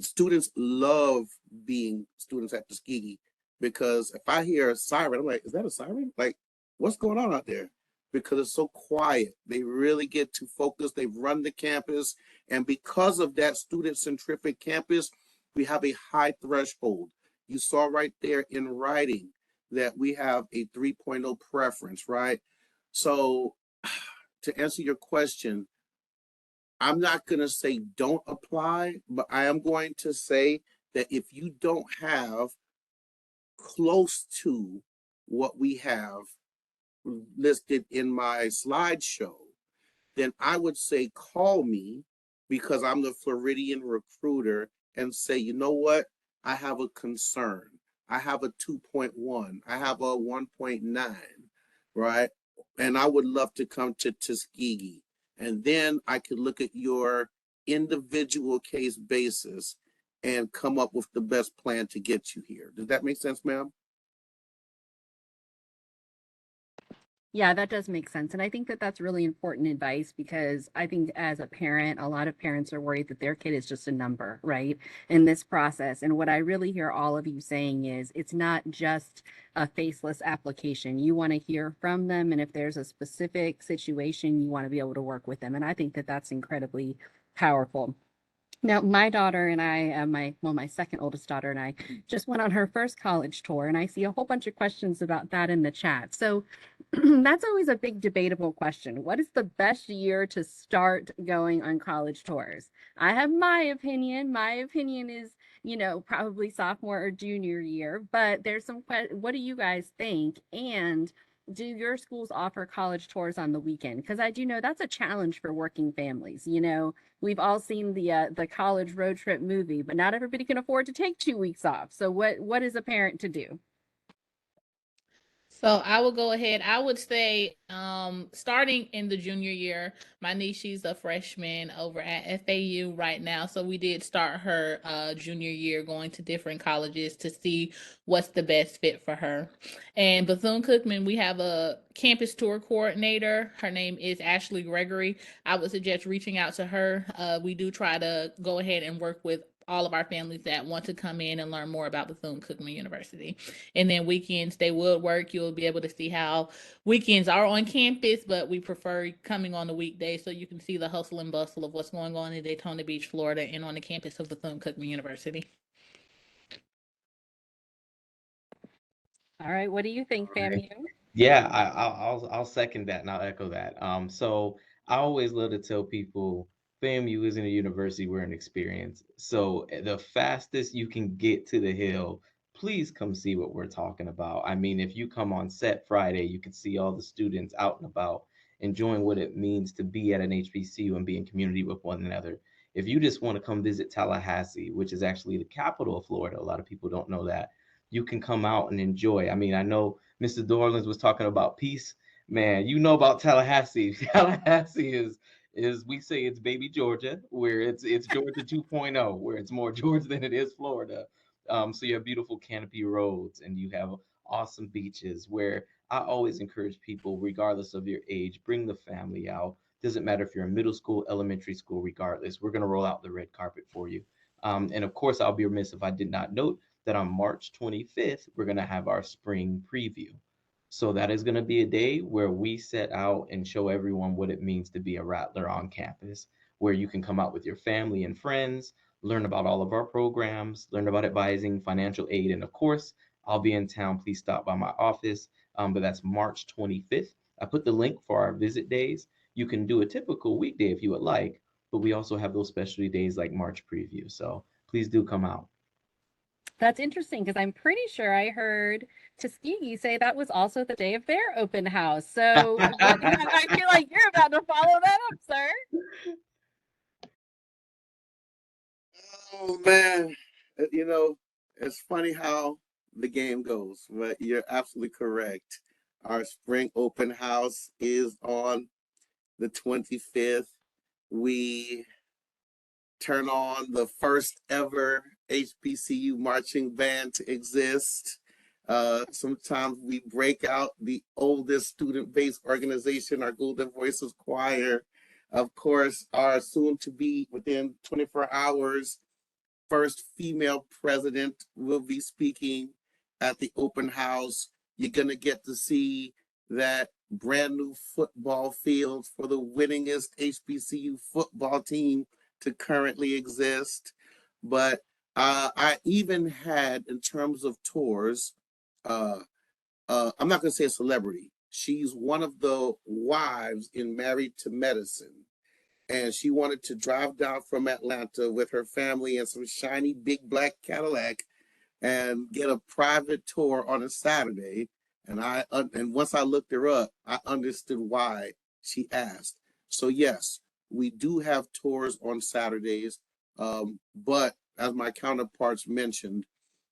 students love being students at Tuskegee because if I hear a siren, I'm like, is that a siren? Like, what's going on out there? Because it's so quiet. They really get to focus. They run the campus. And because of that student centric campus, we have a high threshold. You saw right there in writing that we have a 3.0 preference, right? So to answer your question, I'm not going to say don't apply, but I am going to say that if you don't have close to what we have listed in my slideshow, then I would say call me because I'm the Floridian recruiter and say, you know what? I have a concern. I have a 2.1. I have a 1.9, right? And I would love to come to Tuskegee. And then I could look at your individual case basis and come up with the best plan to get you here. Does that make sense, ma'am? Yeah, that does make sense. And I think that that's really important advice because I think as a parent, a lot of parents are worried that their kid is just a number, right? In this process. And what I really hear all of you saying is it's not just a faceless application. You want to hear from them. And if there's a specific situation, you want to be able to work with them. And I think that that's incredibly powerful. Now, my daughter and I, my second oldest daughter and I just went on her first college tour, and I see a whole bunch of questions about that in the chat. So that's always a big debatable question. What is the best year to start going on college tours? I have my opinion. My opinion is, probably sophomore or junior year, but there's what do you guys think? And do your schools offer college tours on the weekend? Because I do know that's a challenge for working families. We've all seen the college road trip movie, but not everybody can afford to take 2 weeks off. So what is a parent to do? So I will go ahead. I would say, starting in the junior year, my niece, she's a freshman over at FAU right now. So we did start her junior year going to different colleges to see what's the best fit for her. And Bethune-Cookman, we have a campus tour coordinator. Her name is Ashley Gregory. I would suggest reaching out to her. We do try to go ahead and work with all of our families that want to come in and learn more about Bethune-Cookman University. And then weekends, they would work. You'll be able to see how weekends are on campus, but we prefer coming on the weekdays so you can see the hustle and bustle of what's going on in Daytona Beach, Florida, and on the campus of Bethune-Cookman University. All right, what do you think, FAMU? Yeah, I'll second that and I'll echo that. So I always love to tell people FAMU isn't a university, we're an experience. So the fastest you can get to the hill, please come see what we're talking about. I mean, if you come on set Friday, you can see all the students out and about enjoying what it means to be at an HBCU and be in community with one another. If you just want to come visit Tallahassee, which is actually the capital of Florida, a lot of people don't know that, you can come out and enjoy. I mean, I know Mr. Dorlands was talking about peace. Man, you know about Tallahassee. Tallahassee is we say it's baby Georgia, where it's Georgia 2.0, where it's more Georgia than it is Florida. So you have beautiful canopy roads and you have awesome beaches where I always encourage people, regardless of your age, bring the family out. Doesn't matter if you're in middle school, elementary school, regardless. We're gonna roll out the red carpet for you. And of course, I'll be remiss if I did not note that on March 25th, we're going to have our spring preview. So that is going to be a day where we set out and show everyone what it means to be a Rattler on campus, where you can come out with your family and friends, learn about all of our programs, learn about advising, financial aid, and of course, I'll be in town. Please stop by my office. But that's March 25th. I put the link for our visit days. You can do a typical weekday if you would like, but we also have those specialty days like March preview. So please do come out. That's interesting because I'm pretty sure I heard Tuskegee say that was also the day of their open house. So I feel like you're about to follow that up, sir. Oh man, it's funny how the game goes, but you're absolutely correct. Our spring open house is on the 25th. We turn on the first ever HBCU marching band to exist. Sometimes we break out the oldest student-based organization, our Golden Voices Choir. Of course, our soon to be within 24 hours first female president will be speaking at the open house. You're going to get to see that brand new football field for the winningest HBCU football team to currently exist. But I even had, in terms of tours, I'm not going to say a celebrity. She's one of the wives in Married to Medicine, and she wanted to drive down from Atlanta with her family in some shiny big black Cadillac and get a private tour on a Saturday. And once I looked her up, I understood why she asked. So yes, we do have tours on Saturdays, but as my counterparts mentioned,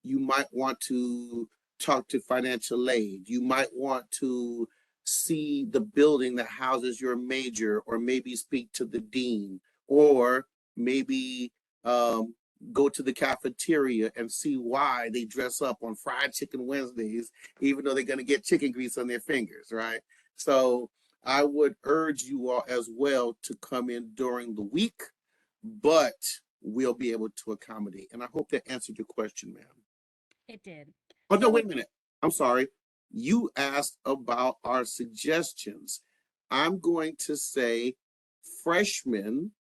you might want to talk to financial aid. You might want to see the building that houses your major, or maybe speak to the dean, or maybe go to the cafeteria and see why they dress up on Fried Chicken Wednesdays, even though they're going to get chicken grease on their fingers, right? So I would urge you all as well to come in during the week, but we'll be able to accommodate. And I hope that answered your question, ma'am. It did. Oh, no, So wait a minute. I'm sorry. You asked about our suggestions. I'm going to say freshmen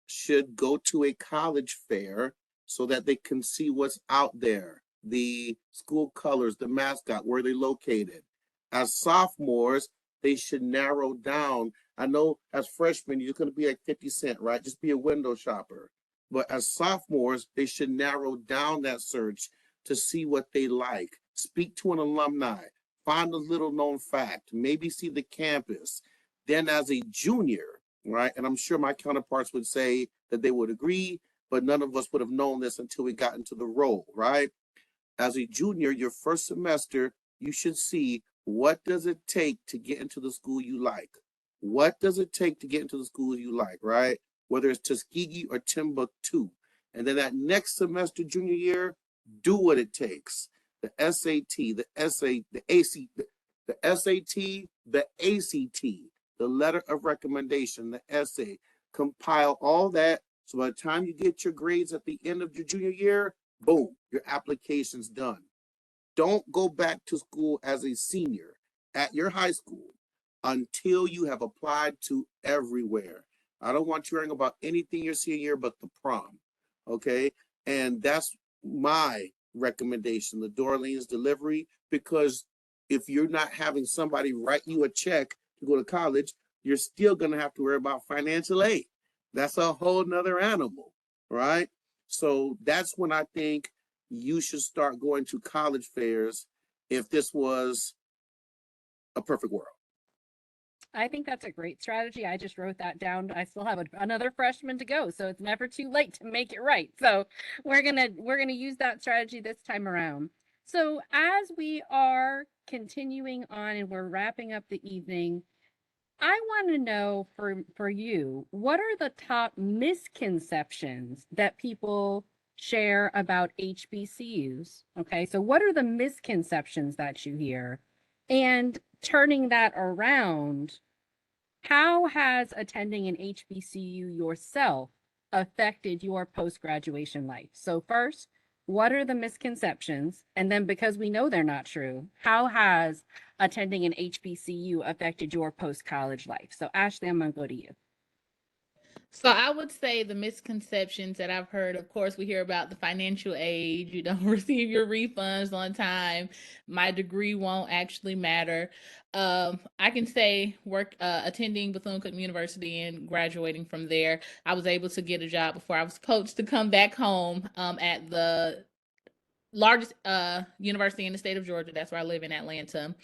should go to a college fair so that they can see what's out there, the school colors, the mascot, where they're located. As sophomores, they should narrow down. I know as freshmen, you're going to be like 50 Cent, right? Just be a window shopper. But as sophomores, they should narrow down that search to see what they like. Speak to an alumni, find a little known fact, maybe see the campus. Then as a junior, right? And I'm sure my counterparts would say that they would agree, but none of us would have known this until we got into the role, right? As a junior, your first semester, you should see what does it take to get into the school you like? What does it take to get into the school you like, right? Whether it's Tuskegee or Timbuktu. And then that next semester, junior year, do what it takes. The SAT, the essay, the AC, the SAT, the ACT, the letter of recommendation, the essay, compile all that. So by the time you get your grades at the end of your junior year, boom, your application's done. Don't go back to school as a senior at your high school until you have applied to everywhere. I don't want you hearing about anything your senior year but the prom. Okay. And that's my recommendation, the Dorleans delivery, because if you're not having somebody write you a check to go to college, you're still going to have to worry about financial aid. That's a whole nother animal, right? So that's when I think you should start going to college fairs if this was a perfect world. I think that's a great strategy. I just wrote that down. I still have another freshman to go, so it's never too late to make it right. So we're gonna use that strategy this time around. So as we are continuing on and we're wrapping up the evening, I want to know for you, what are the top misconceptions that people share about HBCUs? Okay, so what are the misconceptions that you hear? And turning that around, how has attending an HBCU yourself affected your post-graduation life? So first, what are the misconceptions? And then because we know they're not true, how has attending an HBCU affected your post-college life? So Ashley, I'm gonna go to you. So I would say the misconceptions that I've heard, of course, we hear about the financial aid, you don't receive your refunds on time, my degree won't actually matter. I can say attending Bethune-Cookman University and graduating from there, I was able to get a job before I was supposed to come back home at the largest university in the state of Georgia. That's where I live in Atlanta.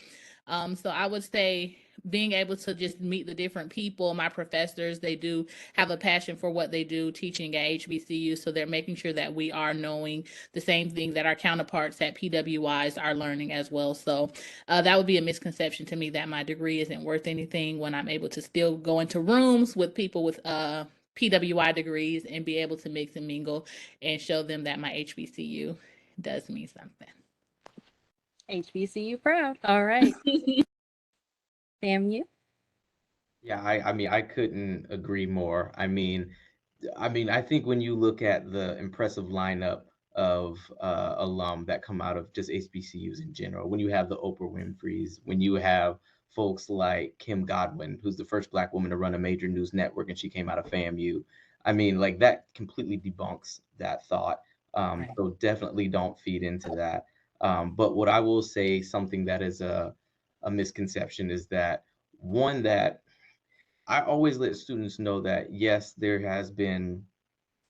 So I would say being able to just meet the different people, my professors, they do have a passion for what they do teaching at HBCU. So they're making sure that we are knowing the same thing that our counterparts at PWIs are learning as well. So that would be a misconception to me that my degree isn't worth anything when I'm able to still go into rooms with people with PWI degrees and be able to mix and mingle and show them that my HBCU does mean something. HBCU proud. All right. Sam, you? Yeah, I mean, I couldn't agree more. I think when you look at the impressive lineup of alum that come out of just HBCUs in general, when you have the Oprah Winfrey's, when you have folks like Kim Godwin, who's the first Black woman to run a major news network, and she came out of FAMU. I mean, like that completely debunks that thought. Right. So definitely don't feed into that. But what I will say, something that is a misconception is that one that I always let students know that yes, there has been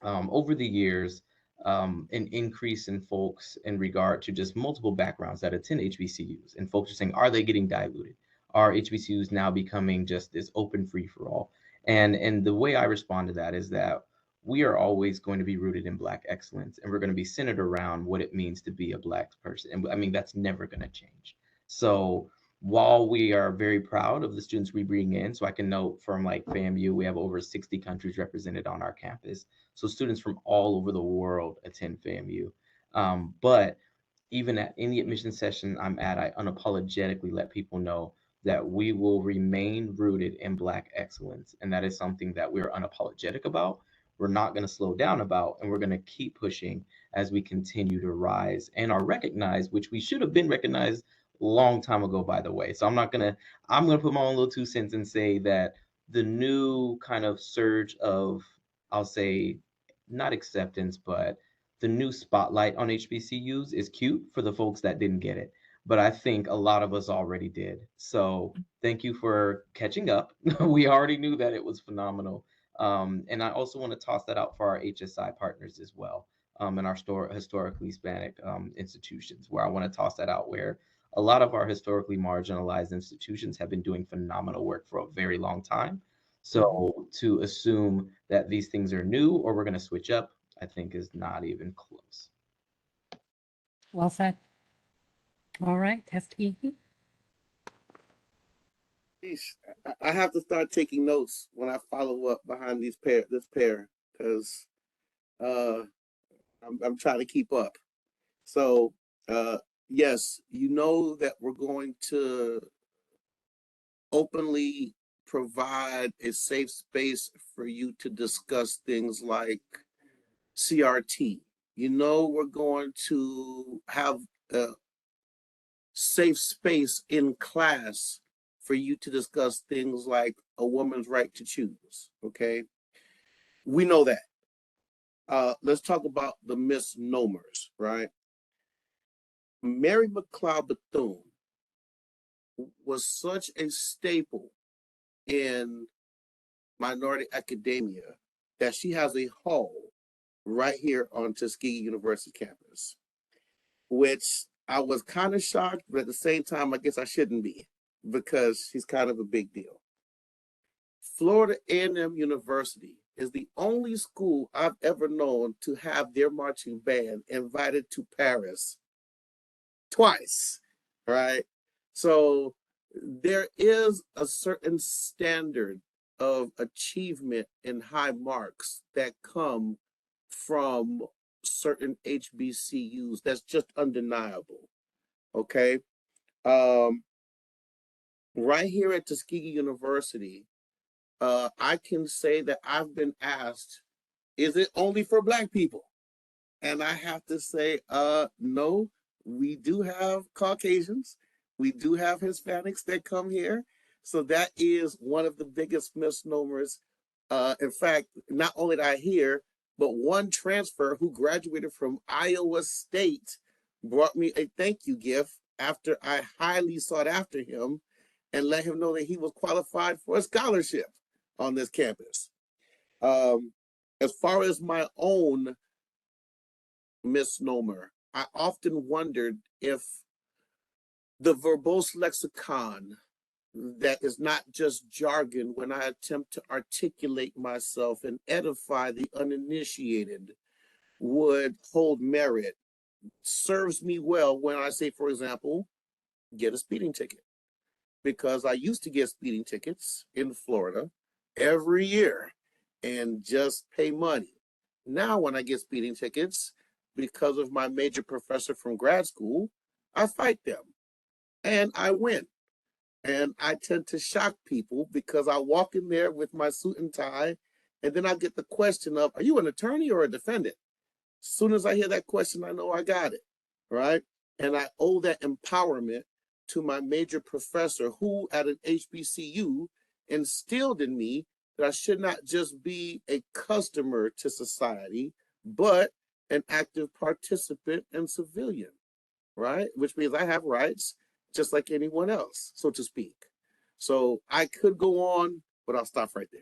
over the years an increase in folks in regard to just multiple backgrounds that attend HBCUs, and folks are saying, are they getting diluted? Are HBCUs now becoming just this open free for all? And the way I respond to that is that we are always going to be rooted in Black excellence, and we're going to be centered around what it means to be a Black person. And I mean, that's never going to change. So while we are very proud of the students we bring in, so I can note from like FAMU, we have over 60 countries represented on our campus. So students from all over the world attend FAMU. But even at any admission session I'm at, I unapologetically let people know that we will remain rooted in Black excellence. And that is something that we're unapologetic about. We're not going to slow down about, and we're going to keep pushing as we continue to rise and are recognized, which we should have been recognized long time ago, by the way. So I'm gonna put my own little 2 cents and say that the new kind of surge of, I'll say, not acceptance, but the new spotlight on HBCUs is cute for the folks that didn't get it. But I think a lot of us already did. So thank you for catching up. We already knew that it was phenomenal. And I also want to toss that out for our HSI partners as well, and our historically Hispanic institutions, where I want to toss that out, where a lot of our historically marginalized institutions have been doing phenomenal work for a very long time. So to assume that these things are new or we're going to switch up, I think is not even close. Well said. All right, Tuskegee. Sheesh. I have to start taking notes when I follow up behind this pair, because I'm trying to keep up. So yes, you know that we're going to openly provide a safe space for you to discuss things like CRT. You know, we're going to have a safe space in class for you to discuss things like a woman's right to choose. Okay, we know that. Let's talk about the misnomers, right? Mary McLeod Bethune was such a staple in minority academia that she has a hall right here on Tuskegee University campus, which I was kind of shocked, but at the same time, I guess I shouldn't be, because she's kind of a big deal. Florida A&M University is the only school I've ever known to have their marching band invited to Paris twice, right? So there is a certain standard of achievement and high marks that come from certain HBCUs that's just undeniable. Okay. Right here at Tuskegee University, I can say that I've been asked, is it only for Black people? And I have to say, no, we do have Caucasians. We do have Hispanics that come here. So that is one of the biggest misnomers. In fact, not only did I hear, but one transfer who graduated from Iowa State brought me a thank you gift after I highly sought after him and let him know that he was qualified for a scholarship on this campus. As far as my own misnomer, I often wondered if the verbose lexicon that is not just jargon when I attempt to articulate myself and edify the uninitiated would hold merit, serves me well when I say, for example, get a speeding ticket. Because I used to get speeding tickets in Florida every year and just pay money. Now, when I get speeding tickets, because of my major professor from grad school, I fight them and I win. And I tend to shock people because I walk in there with my suit and tie, and then I get the question of, are you an attorney or a defendant? As soon as I hear that question, I know I got it, right? And I owe that empowerment to my major professor, who at an HBCU instilled in me that I should not just be a customer to society, but an active participant and civilian, right? Which means I have rights just like anyone else, so to speak. So I could go on, but I'll stop right there.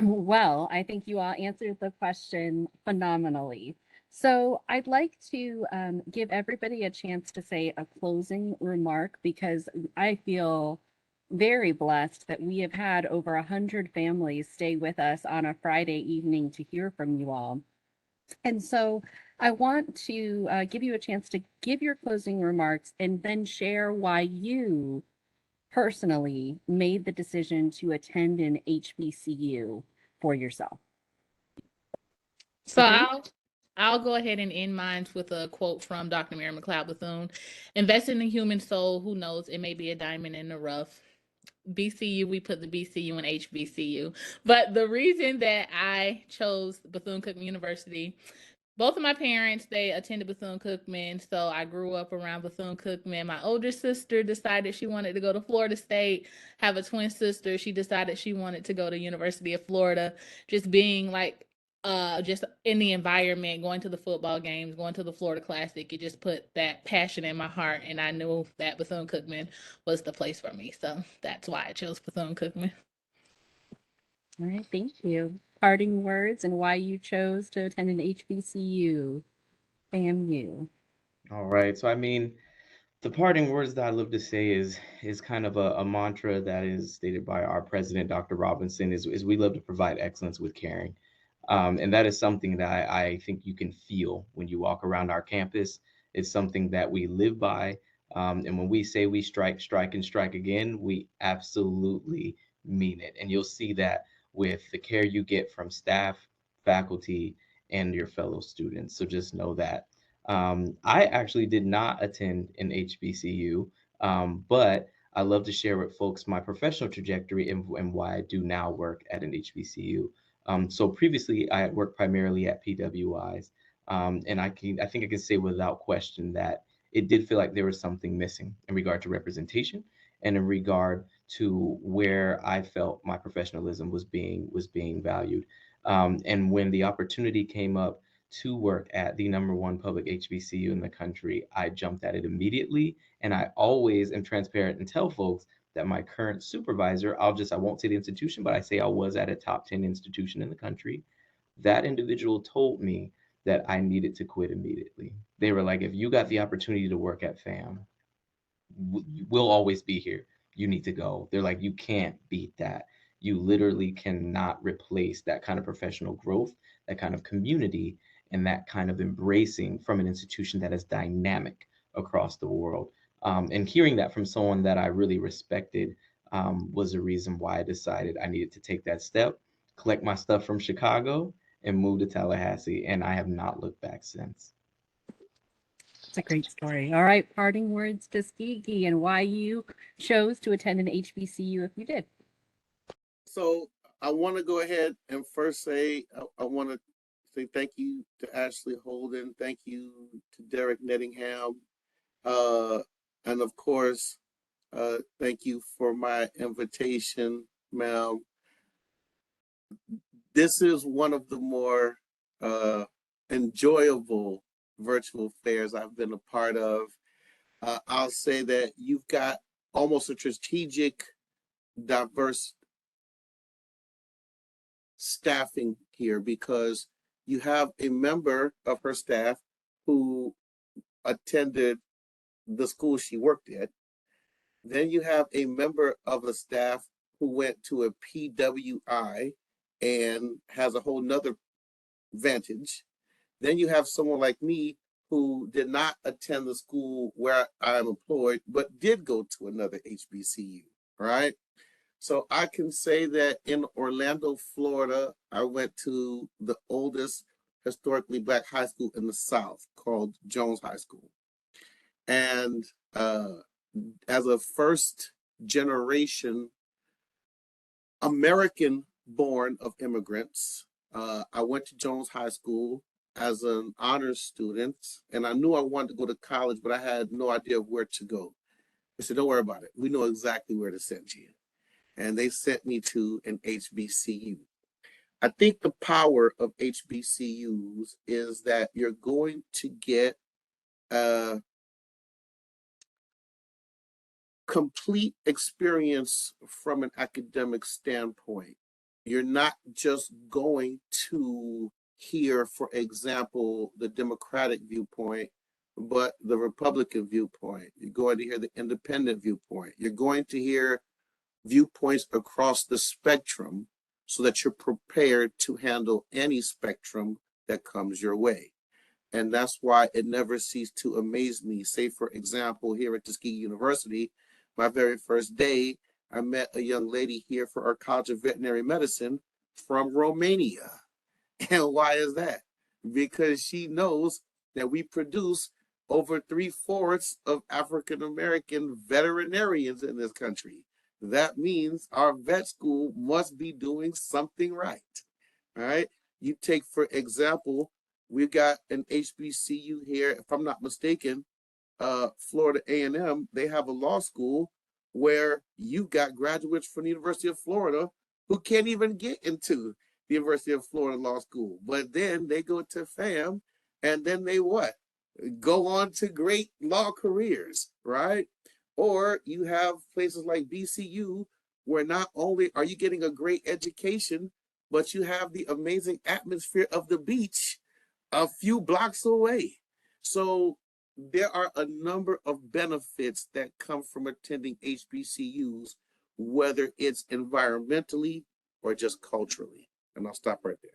Well, I think you all answered the question phenomenally. So I'd like to give everybody a chance to say a closing remark, because I feel very blessed that we have had over 100 families stay with us on a Friday evening to hear from you all. And so I want to give you a chance to give your closing remarks and then share why you personally made the decision to attend an HBCU for yourself. So Okay. I'll go ahead and end mine with a quote from Dr. Mary McLeod Bethune. Invest in the human soul. Who knows? It may be a diamond in the rough. BCU, we put the BCU in HBCU. But the reason that I chose Bethune-Cookman University, both of my parents, they attended Bethune-Cookman, so I grew up around Bethune-Cookman. My older sister decided she wanted to go to Florida State. Have a twin sister. She decided she wanted to go to University of Florida. Just being like, just in the environment, going to the football games, going to the Florida Classic, it just put that passion in my heart, and I knew that Bethune-Cookman was the place for me. So that's why I chose Bethune-Cookman. All right, thank you. Parting words and why you chose to attend an HBCU, FAMU. All right. So I mean, the parting words that I love to say is kind of a mantra that is stated by our president, Dr. Robinson, is we love to provide excellence with caring. And that is something that I think you can feel when you walk around our campus. It's something that we live by. And when we say we strike, strike, and strike again, we absolutely mean it. And you'll see that with the care you get from staff, faculty, and your fellow students. So just know that. I actually did not attend an HBCU, but I love to share with folks my professional trajectory and why I do now work at an HBCU. So previously, I had worked primarily at PWIs, and I think I can say without question that it did feel like there was something missing in regard to representation and in regard to where I felt my professionalism was being valued. And when the opportunity came up to work at the number one public HBCU in the country, I jumped at it immediately. And I always am transparent and tell folks that my current supervisor, I won't say the institution, but I say I was at a top 10 institution in the country. That individual told me that I needed to quit immediately. They were like, if you got the opportunity to work at FAM, we'll always be here. You need to go. They're like, you can't beat that. You literally cannot replace that kind of professional growth, that kind of community, and that kind of embracing from an institution that is dynamic across the world. And hearing that from someone that I really respected was the reason why I decided I needed to take that step, collect my stuff from Chicago, and move to Tallahassee. And I have not looked back since. It's a great story. All right, parting words to Skiki and why you chose to attend an HBCU if you did. So I want to go ahead and first say I want to say thank you to Ashley Holden, thank you to Derek Nettingham, and of course, thank you for my invitation, ma'am. This is one of the more enjoyable virtual fairs I've been a part of. I'll say that you've got almost a strategic, diverse staffing here because you have a member of her staff who attended the school she worked at. Then you have a member of the staff who went to a PWI and has a whole nother vantage. Then you have someone like me who did not attend the school where I'm employed, but did go to another HBCU, right? So I can say that in Orlando, Florida, I went to the oldest historically Black high school in the South called Jones High School. And as a first generation American born of immigrants, I went to Jones High School as an honors student, and I knew I wanted to go to college, but I had no idea where to go. They said, don't worry about it. We know exactly where to send you. And they sent me to an HBCU. I think the power of HBCUs is that you're going to get a complete experience from an academic standpoint. You're not just going to hear, for example, the Democratic viewpoint, but the Republican viewpoint. You're going to hear the independent viewpoint. You're going to hear viewpoints across the spectrum so that you're prepared to handle any spectrum that comes your way. And that's why it never ceased to amaze me. Say, for example, here at Tuskegee University, my very first day, I met a young lady here for our College of Veterinary Medicine from Romania. And why is that? because she knows that we produce over 3/4 of African American veterinarians in this country. That means our vet school must be doing something right. All right. You take, for example, we've got an HBCU here, if I'm not mistaken, Florida A&M, they have a law school where you've got graduates from the University of Florida who can't even get into the University of Florida Law School. But then they go to FAM and then they what? Go on to great law careers, right? Or you have places like BCU where not only are you getting a great education, but you have the amazing atmosphere of the beach a few blocks away. So there are a number of benefits that come from attending HBCUs, whether it's environmentally or just culturally. And I'll stop right there.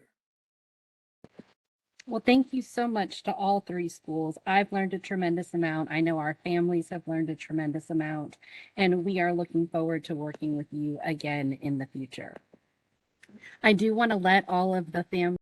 Well, thank you so much to all three schools. I've learned a tremendous amount. I know our families have learned a tremendous amount, and we are looking forward to working with you again in the future. I do want to let all of the families